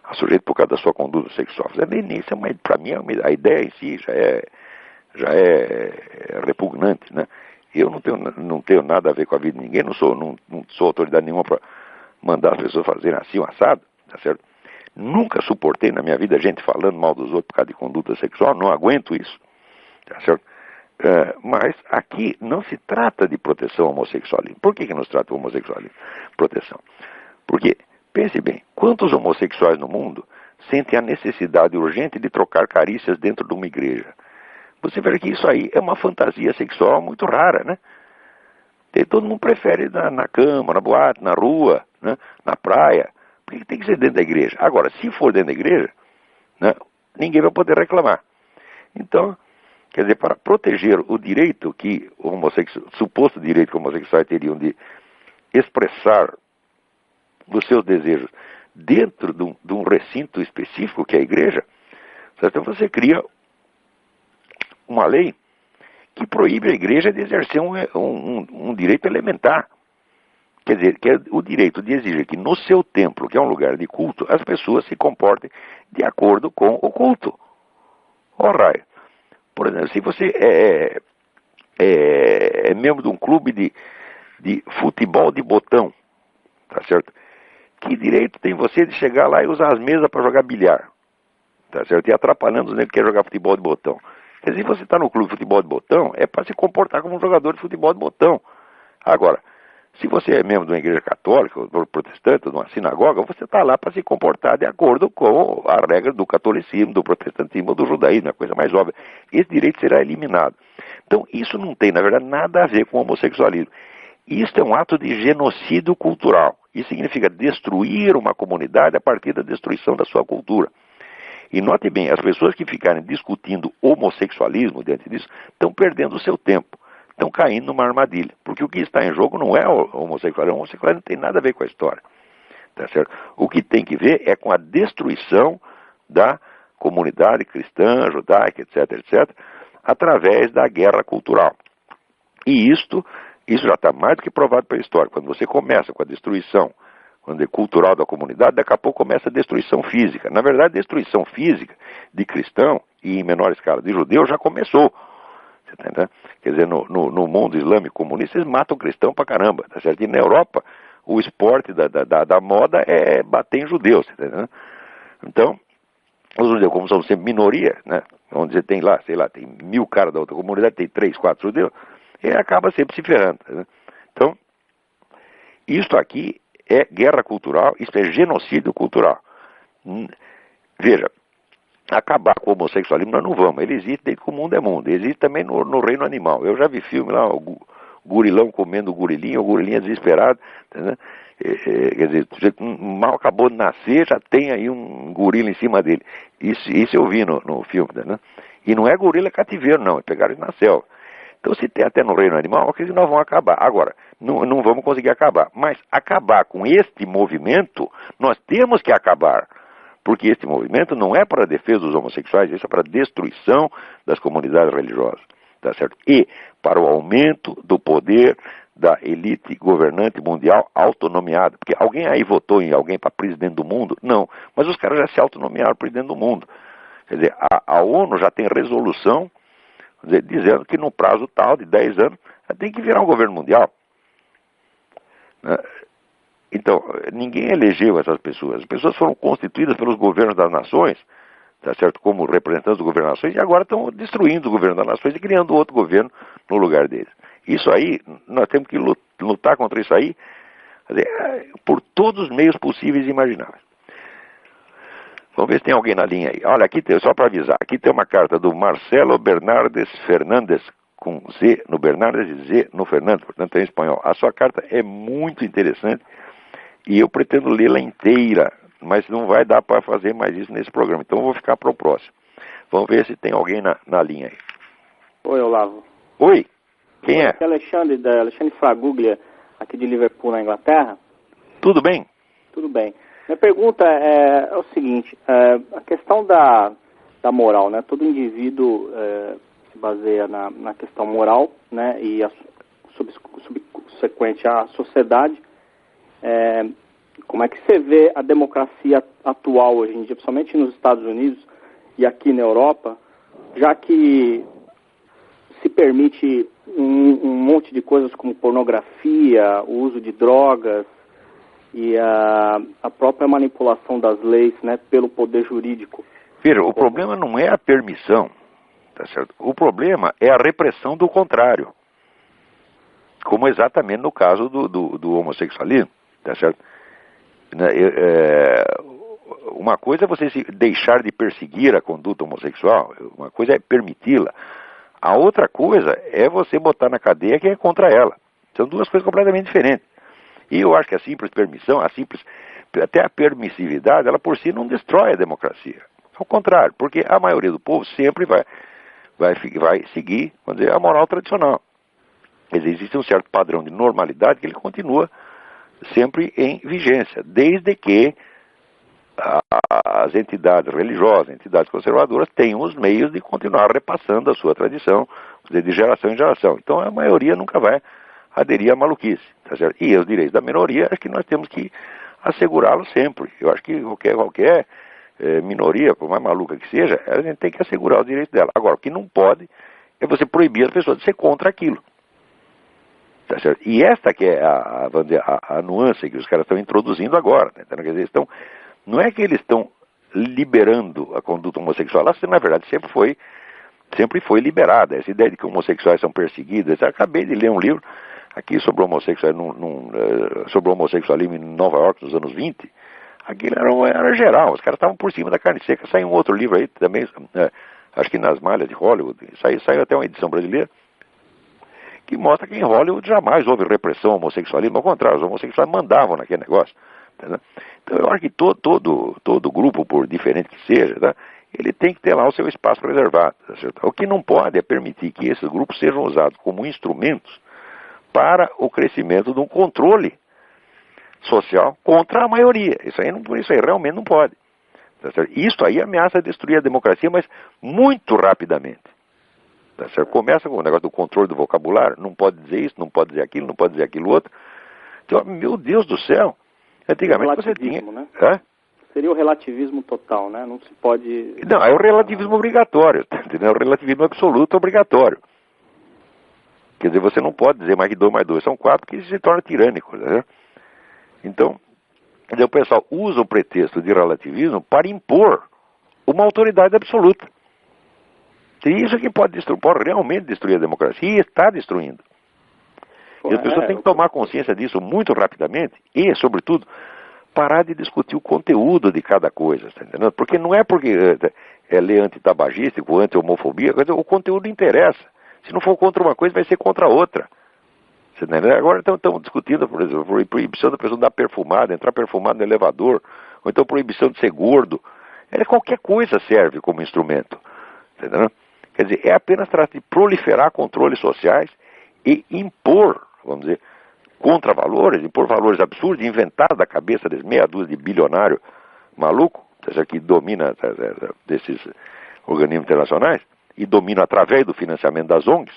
a sujeito por causa da sua conduta sexual. Para mim, a ideia em si já é repugnante, né? Eu não tenho nada a ver com a vida de ninguém, não sou autoridade nenhuma para mandar as pessoas fazerem assim um assado, tá certo? Nunca suportei na minha vida gente falando mal dos outros por causa de conduta sexual, não aguento isso, tá certo? Mas aqui não se trata de proteção ao homossexualismo. Por que não se trata do homossexualismo? Proteção. Porque, pense bem, quantos homossexuais no mundo sentem a necessidade urgente de trocar carícias dentro de uma igreja? Você vê que isso aí é uma fantasia sexual muito rara, né? Todo mundo prefere na cama, na boate, na rua, né? Na praia. Por que tem que ser dentro da igreja? Agora, se for dentro da igreja, né, ninguém vai poder reclamar. Então, quer dizer, para proteger o direito que suposto direito que homossexuais teriam de expressar os seus desejos dentro de um recinto específico, que é a igreja, certo? Então você cria uma lei que proíbe a igreja de exercer um direito elementar. Quer dizer, que é o direito de exigir que no seu templo, que é um lugar de culto, as pessoas se comportem de acordo com o culto. Ora, Por exemplo, se você é membro de um clube de futebol de botão, tá certo? Que direito tem você de chegar lá e usar as mesas para jogar bilhar, tá certo? E atrapalhando os negros que querem jogar futebol de botão. Quer dizer, se você está no clube de futebol de botão, é para se comportar como um jogador de futebol de botão. Agora, se você é membro de uma igreja católica, ou protestante, ou de uma sinagoga, você está lá para se comportar de acordo com a regra do catolicismo, do protestantismo ou do judaísmo, é a coisa mais óbvia. Esse direito será eliminado. Então, isso não tem, na verdade, nada a ver com o homossexualismo. Isso é um ato de genocídio cultural. Isso significa destruir uma comunidade a partir da destruição da sua cultura. E note bem, as pessoas que ficarem discutindo homossexualismo diante disso, estão perdendo o seu tempo. Estão caindo numa armadilha. Porque o que está em jogo não é o homossexualismo. O homossexualismo não tem nada a ver com a história. Tá certo? O que tem que ver é com a destruição da comunidade cristã, judaica, etc., etc., através da guerra cultural. E isso já está mais do que provado pela história. Quando você começa com a destruição cultural da comunidade, daqui a pouco começa a destruição física. Na verdade, a destruição física de cristão e, em menor escala, de judeu já começou. Você tá entendendo? Quer dizer, no mundo islâmico comunista, eles matam cristão pra caramba, tá certo? E na Europa, o esporte da moda é bater em judeus, tá entendendo? Então, os judeus, como são sempre minoria, né? Onde você tem lá, sei lá, tem 1000 caras da outra comunidade, tem 3, 4 judeus, e acaba sempre se ferrando, tá, né? Então, isso aqui é guerra cultural, isso é genocídio cultural. Veja, acabar com o homossexualismo nós não vamos, ele existe desde que o mundo é mundo, existe também no reino animal. Eu já vi filme lá, o gorilão comendo o gorilinha desesperado, entendeu? Quer dizer, mal acabou de nascer, já tem aí um gorila em cima dele. Isso eu vi no filme, entendeu? E não é gorila cativeiro, não, é pegar ele na selva. Então, se tem até no reino animal, acredito que nós vamos acabar. Agora, não vamos conseguir acabar. Mas acabar com este movimento, nós temos que acabar. Porque este movimento não é para a defesa dos homossexuais, isso é para a destruição das comunidades religiosas. Tá certo? E para o aumento do poder da elite governante mundial autonomiada. Porque alguém aí votou em alguém para presidente do mundo? Não. Mas os caras já se autonomearam presidente do mundo. Quer dizer, a ONU já tem resolução dizendo que no prazo tal de 10 anos tem que virar um governo mundial. Então, ninguém elegeu essas pessoas. As pessoas foram constituídas pelos governos das nações, tá certo, como representantes do governo das nações, e agora estão destruindo o governo das nações e criando outro governo no lugar deles. Isso aí, nós temos que lutar contra isso aí, quer dizer, por todos os meios possíveis e imagináveis. Vamos ver se tem alguém na linha aí. Olha, aqui tem, só para avisar, aqui tem uma carta do Marcelo Bernardes Fernandes, com Z no Bernardes e Z no Fernandes, portanto é em espanhol. A sua carta é muito interessante e eu pretendo lê-la inteira, mas não vai dar para fazer mais isso nesse programa, então eu vou ficar para o próximo. Vamos ver se tem alguém na linha aí. Oi, Olavo. Oi, quem é? Aqui é Alexandre Fraguglia, aqui de Liverpool, na Inglaterra. Tudo bem? Tudo bem. Minha pergunta é o seguinte, a questão da moral, né? Todo indivíduo se baseia na questão moral, né? E subsequente à sociedade. Como é que você vê a democracia atual hoje em dia, principalmente nos Estados Unidos e aqui na Europa, já que se permite um monte de coisas como pornografia, o uso de drogas, e a própria manipulação das leis, né, pelo poder jurídico. Veja, o problema não é a permissão, tá certo? O problema é a repressão do contrário, como exatamente no caso do homossexualismo, tá certo? Uma coisa é você deixar de perseguir a conduta homossexual, uma coisa é permiti-la, a outra coisa é você botar na cadeia quem é contra ela. São duas coisas completamente diferentes. E eu acho que a simples permissão, até a permissividade, ela por si não destrói a democracia. Ao contrário, porque a maioria do povo sempre vai seguir, vamos dizer, a moral tradicional. Quer dizer, existe um certo padrão de normalidade que ele continua sempre em vigência, desde que as entidades religiosas, entidades conservadoras, tenham os meios de continuar repassando a sua tradição, de geração em geração. Então a maioria nunca vai aderir à maluquice, tá certo? E os direitos da minoria, acho que nós temos que assegurá-los sempre. Eu acho que qualquer minoria, por mais maluca que seja, a gente tem que assegurar os direitos dela. Agora, o que não pode é você proibir as pessoas de ser contra aquilo. Tá certo? E esta que é vamos dizer, a nuance que os caras estão introduzindo agora. Né? Então, quer dizer, não é que eles estão liberando a conduta homossexual, ela, na verdade, sempre foi liberada. Essa ideia de que homossexuais são perseguidos. Eu acabei de ler um livro aqui sobre sobre o homossexualismo em Nova York nos anos 20. Aquilo era geral, os caras estavam por cima da carne seca. Saiu um outro livro aí também, acho que nas malhas de Hollywood, saiu até uma edição brasileira, que mostra que em Hollywood jamais houve repressão ao homossexualismo, ao contrário, os homossexuais mandavam naquele negócio. Entendeu? Então eu acho que todo grupo, por diferente que seja, tá, ele tem que ter lá o seu espaço reservado. Tá certo? O que não pode é permitir que esses grupos sejam usados como instrumentos para o crescimento de um controle social contra a maioria. Isso aí realmente não pode. Tá certo? Isso aí ameaça destruir a democracia, mas muito rapidamente. Tá certo? Começa com o negócio do controle do vocabulário, não pode dizer isso, não pode dizer aquilo, não pode dizer aquilo outro. Então, meu Deus do céu, antigamente você tinha... Né? Hã? Seria o relativismo total, né? Não se pode... Não, é o relativismo obrigatório, tá entendendo? É o relativismo absoluto obrigatório. Quer dizer, você não pode dizer mais que 2 mais 2 são 4, porque isso se torna tirânico, né? Então, o pessoal usa o pretexto de relativismo para impor uma autoridade absoluta. E isso que pode realmente destruir a democracia e está destruindo. E as pessoas têm que tomar consciência disso muito rapidamente e, sobretudo, parar de discutir o conteúdo de cada coisa, tá entendendo? Porque não é porque é lei antitabagística, anti-homofobia, o conteúdo interessa. Se não for contra uma coisa, vai ser contra a outra. Você tá entendendo? Agora estamos discutindo, por exemplo, proibição da pessoa dar perfumada, entrar perfumado no elevador, ou então proibição de ser gordo. Qualquer coisa serve como instrumento. Tá entendendo? Quer dizer, é apenas tratar de proliferar controles sociais e impor, vamos dizer, contravalores, impor valores absurdos, inventar da cabeça desses meia dúzia de bilionário maluco, que domina desses organismos internacionais, e domina através do financiamento das ONGs.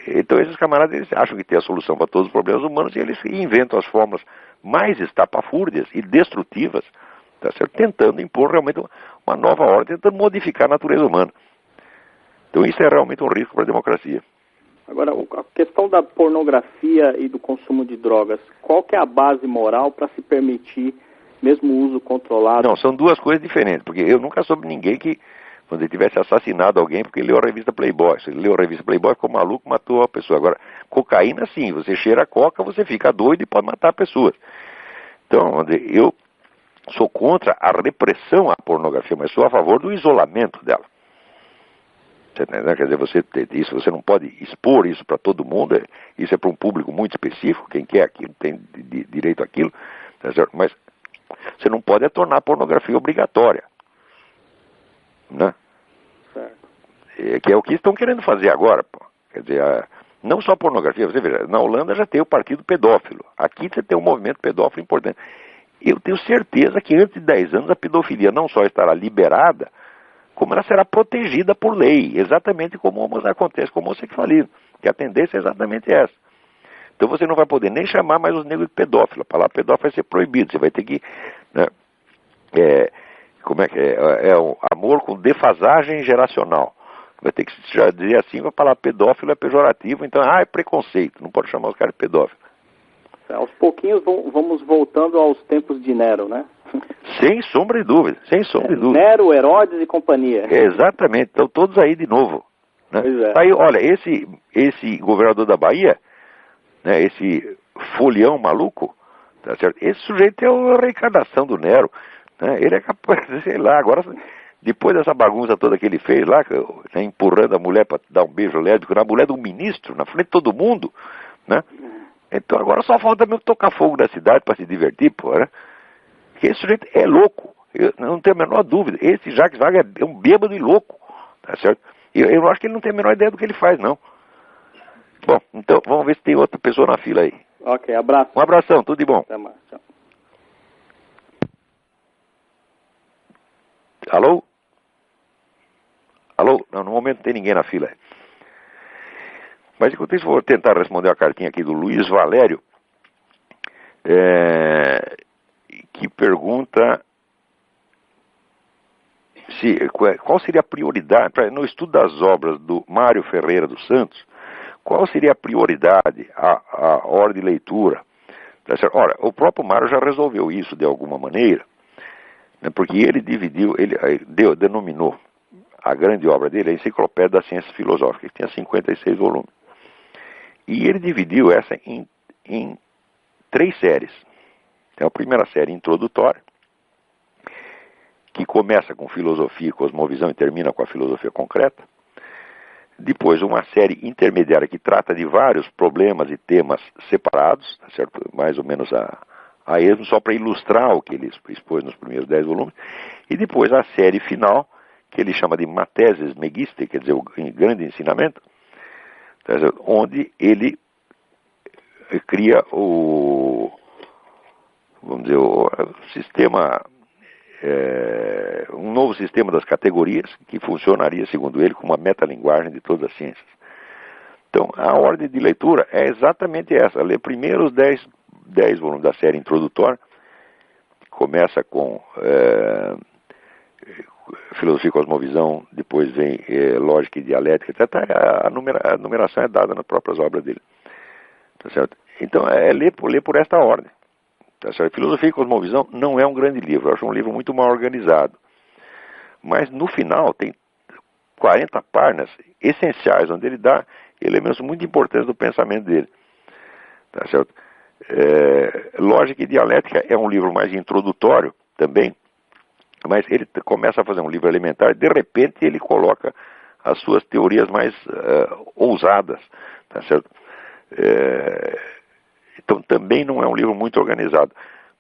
Então esses camaradas eles acham que tem a solução para todos os problemas humanos e eles inventam as formas mais estapafúrdias e destrutivas, tá certo? Tentando impor realmente uma nova ordem, tentando modificar a natureza humana. Então isso é realmente um risco para a democracia. Agora, a questão da pornografia e do consumo de drogas, qual que é a base moral para se permitir mesmo o uso controlado? Não, são duas coisas diferentes, porque eu nunca soube ninguém que, quando ele tivesse assassinado alguém porque leu a revista Playboy. Se ele leu a revista Playboy, ficou maluco, matou a pessoa. Agora, cocaína sim, você cheira a coca, você fica doido e pode matar pessoas. Então, eu sou contra a repressão à pornografia, mas sou a favor do isolamento dela. Quer dizer, você não pode expor isso para todo mundo, isso é para um público muito específico, quem quer aquilo tem direito àquilo, tá certo? Mas você não pode tornar a pornografia obrigatória, né? Certo. Que é o que estão querendo fazer agora, pô. Quer dizer, não só a pornografia, você veja, na Holanda já tem o partido pedófilo, aqui você tem um movimento pedófilo importante. Eu tenho certeza que antes de 10 anos a pedofilia não só estará liberada, como ela será protegida por lei, exatamente como acontece com o homossexualismo, que a tendência é exatamente essa. Então você não vai poder nem chamar mais os negros de pedófilo, a palavra pedófilo vai ser proibido, você vai ter que, né, é um amor com defasagem geracional, vai ter que já dizer assim, a palavra pedófilo é pejorativo, então, é preconceito, não pode chamar os caras de pedófilo. Aos pouquinhos vamos voltando aos tempos de Nero, né? Sem sombra de dúvida, sem sombra de dúvida. Nero, Herodes e companhia. Exatamente, estão todos aí de novo. Né? Pois é. Aí, olha, esse governador da Bahia, né, esse folião maluco, tá certo? Esse sujeito é a reencarnação do Nero. Né? Ele é capaz, sei lá, agora, depois dessa bagunça toda que ele fez lá, né, empurrando a mulher para dar um beijo lésbico na mulher do ministro, na frente de todo mundo, né? Então agora só falta mesmo tocar fogo na cidade para se divertir, pô, né? Porque esse sujeito é louco, eu não tenho a menor dúvida. Esse Jacques Wagner é um bêbado e louco, tá certo? Eu acho que ele não tem a menor ideia do que ele faz, não. Bom, então vamos ver se tem outra pessoa na fila aí. Ok, abraço. Um abração, tudo de bom. Até mais, tchau. Alô? Alô? Não, no momento não tem ninguém na fila. Mas enquanto isso, vou tentar responder a cartinha aqui do Luiz Valério, que pergunta qual seria a prioridade, no estudo das obras do Mário Ferreira dos Santos, qual seria a prioridade, a ordem de leitura? Tá certo? Ora, o próprio Mário já resolveu isso de alguma maneira, né, porque ele dividiu, denominou a grande obra dele, a Enciclopédia das Ciências Filosóficas, que tinha 56 volumes. E ele dividiu essa em 3 séries. Tem a primeira série introdutória, que começa com filosofia e cosmovisão e termina com a filosofia concreta. Depois uma série intermediária que trata de vários problemas e temas separados, tá certo? Mais ou menos a esmo, só para ilustrar o que ele expôs nos primeiros 10 volumes. E depois a série final, que ele chama de Matesis Megiste, quer dizer, o grande ensinamento, tá certo? Onde ele cria o sistema, um novo sistema das categorias, que funcionaria, segundo ele, como uma metalinguagem de todas as ciências. Então, a ordem de leitura é exatamente essa: ler primeiro os 10 volumes da série introdutória, começa com filosofia e cosmovisão, depois vem lógica e dialética, etc. A numeração é dada nas próprias obras dele. Tá certo? Então, ler por esta ordem. Tá certo? Filosofia e Cosmovisão não é um grande livro, eu acho um livro muito mal organizado. Mas no final tem 40 páginas essenciais, onde ele dá elementos muito importantes do pensamento dele. Tá certo? Lógica e Dialética é um livro mais introdutório também, mas ele começa a fazer um livro elementar, de repente ele coloca as suas teorias mais ousadas. Tá certo? Então também não é um livro muito organizado.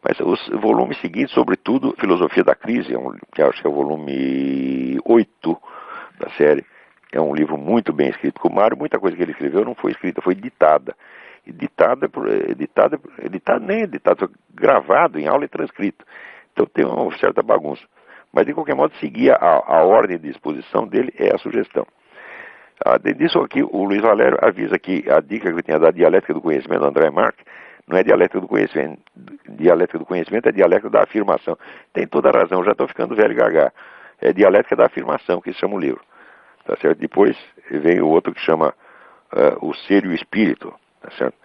Mas os volumes seguintes, sobretudo Filosofia da Crise, que acho que é o volume 8 da série, é um livro muito bem escrito. Com o Mário, muita coisa que ele escreveu não foi escrita, foi ditada. E foi gravado em aula e transcrito. Então tem uma certa bagunça. Mas de qualquer modo, seguir a ordem de exposição dele é a sugestão. Além disso aqui, o Luiz Valério avisa que a dica que eu tinha dado, dialética do conhecimento, do André Marx, não é dialética do conhecimento. Dialética do conhecimento é dialética da afirmação. Tem toda a razão, já estou ficando velho gaga. É dialética da afirmação que se chama o livro. Tá certo? Depois vem o outro que chama O Ser e o Espírito. Tá certo?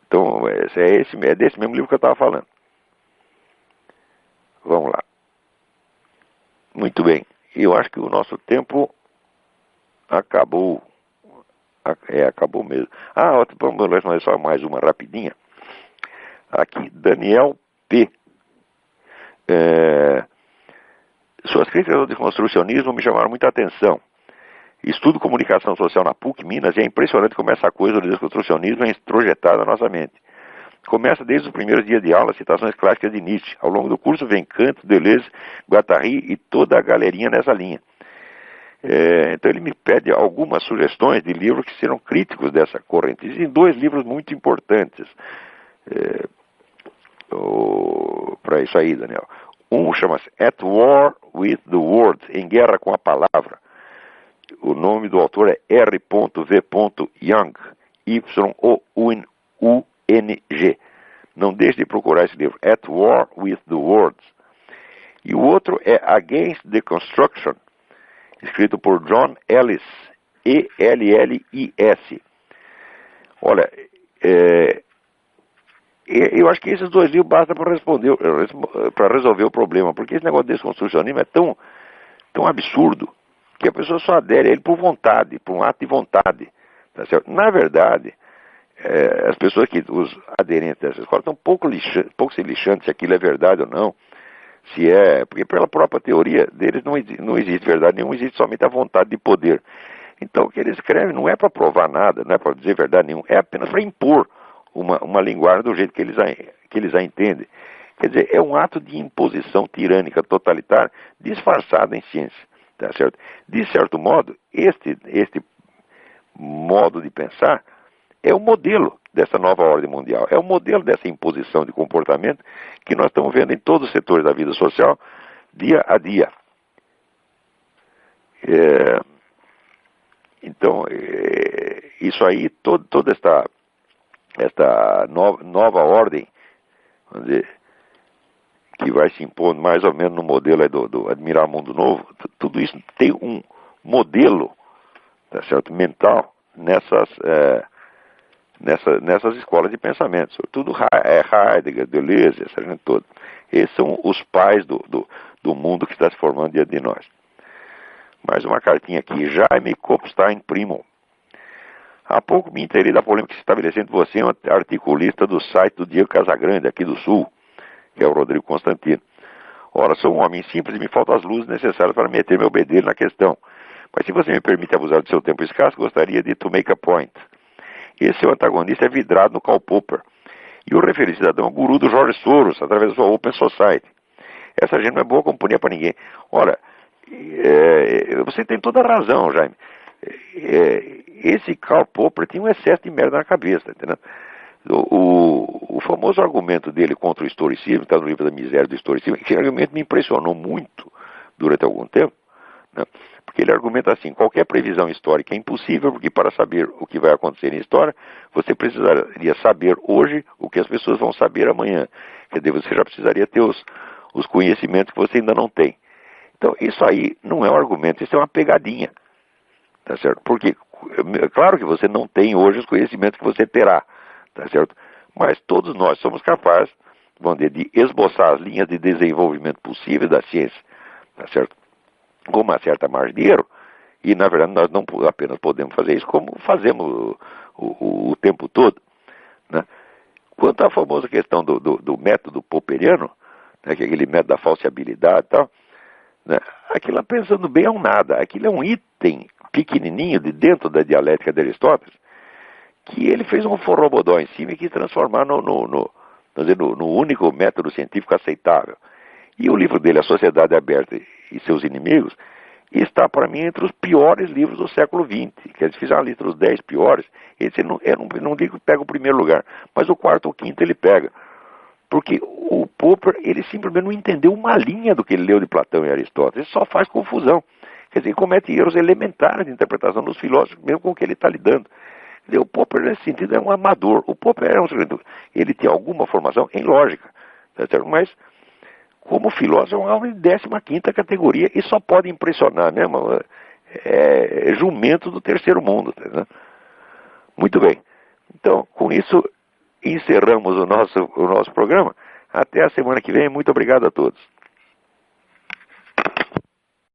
Então, é desse mesmo livro que eu estava falando. Vamos lá. Muito bem. Eu acho que o nosso tempo acabou. Acabou mesmo. Vamos ler só mais uma rapidinha. Aqui, Daniel P. Suas críticas ao desconstrucionismo me chamaram muita atenção. Estudo comunicação social na PUC Minas e é impressionante como essa coisa do desconstrucionismo é introjetada na nossa mente. Começa desde os primeiros dias de aula, citações clássicas de Nietzsche. Ao longo do curso vem Kant, Deleuze, Guattari e toda a galerinha nessa linha. Então ele me pede algumas sugestões de livros que serão críticos dessa corrente. Existem 2 livros muito importantes para isso aí, Daniel. Um chama-se At War with the Word, Em Guerra com a Palavra. O nome do autor é R.V. Young, Y-O-U-N-G. Não deixe de procurar esse livro, At War with the Words. E o outro é Against Deconstruction, escrito por John Ellis, E-L-L-I-S. Olha, eu acho que esses 2 livros bastam para resolver o problema, porque esse negócio de desconstrucionismo é tão absurdo que a pessoa só adere a ele por vontade, por um ato de vontade. Tá certo? Na verdade, as pessoas os aderentes dessa escola estão pouco se lixando se aquilo é verdade ou não. Porque pela própria teoria deles não existe verdade nenhuma, existe somente a vontade de poder. Então o que eles escrevem não é para provar nada, não é para dizer verdade nenhuma, é apenas para impor uma linguagem do jeito que eles a entendem. Quer dizer, é um ato de imposição tirânica, totalitária, disfarçada em ciência. Tá certo? De certo modo, este modo de pensar é o modelo dessa nova ordem mundial, é o modelo dessa imposição de comportamento que nós estamos vendo em todos os setores da vida social, dia a dia. Então, isso aí, toda esta nova ordem, vamos dizer, que vai se impondo mais ou menos no modelo aí do Admirar Mundo Novo, tudo isso tem um modelo, tá certo, mental nessas escolas de pensamento, sobretudo Heidegger, Deleuze, essa gente toda. Esses são os pais do mundo que está se formando diante de nós. Mais uma cartinha aqui. Jaime Kopstein Primo. Há pouco me inteirei da polêmica que se estabeleceu entre você e um articulista do site do Diego Casagrande, aqui do Sul, que é o Rodrigo Constantino. Ora, sou um homem simples e me faltam as luzes necessárias para meter meu bedelho na questão. Mas se você me permite abusar do seu tempo escasso, gostaria de to make a point. Esse seu antagonista é vidrado no Karl Popper. E o referido cidadão é o guru do George Soros, através da sua Open Society. Essa gente não é boa companhia para ninguém. Ora, você tem toda a razão, Jaime. Esse Karl Popper tinha um excesso de merda na cabeça, entendeu? O famoso argumento dele contra o historicismo, que está no livro da miséria do historicismo, esse argumento me impressionou muito durante algum tempo, né? Porque ele argumenta assim: qualquer previsão histórica é impossível, porque para saber o que vai acontecer em história, você precisaria saber hoje o que as pessoas vão saber amanhã. Quer dizer, você já precisaria ter os conhecimentos que você ainda não tem. Então, isso aí não é um argumento, isso é uma pegadinha, tá certo? Porque, claro que você não tem hoje os conhecimentos que você terá, tá certo? Mas todos nós somos capazes, vamos dizer, de esboçar as linhas de desenvolvimento possíveis da ciência, tá certo? Com uma certa margem de erro, e na verdade nós não apenas podemos fazer isso, como fazemos o tempo todo, né? Quanto à famosa questão do método popperiano, né, que é aquele método da falseabilidade e tal, né, aquilo, pensando bem, é um nada. Aquilo é um item pequenininho de dentro da dialética de Aristóteles, que ele fez um forrobodó em cima e quis transformar no único método científico aceitável. E o livro dele, A Sociedade Aberta e Seus Inimigos, está, para mim, entre os piores livros do século XX. Que eles fizeram a lista dos 10 piores. Eu não digo que pega o primeiro lugar, mas o quarto ou quinto ele pega. Porque o Popper, ele simplesmente não entendeu uma linha do que ele leu de Platão e Aristóteles. Ele só faz confusão. Quer dizer, ele comete erros elementares de interpretação dos filósofos, mesmo com o que ele está lidando. Quer dizer, o Popper, nesse sentido, é um amador. O Popper era ele tinha alguma formação em lógica, tá certo? Mas como filósofo, é um homem de 15ª categoria e só pode impressionar mesmo. É jumento do terceiro mundo. Tá, muito bem. Então, com isso, encerramos o nosso programa. Até a semana que vem. Muito obrigado a todos.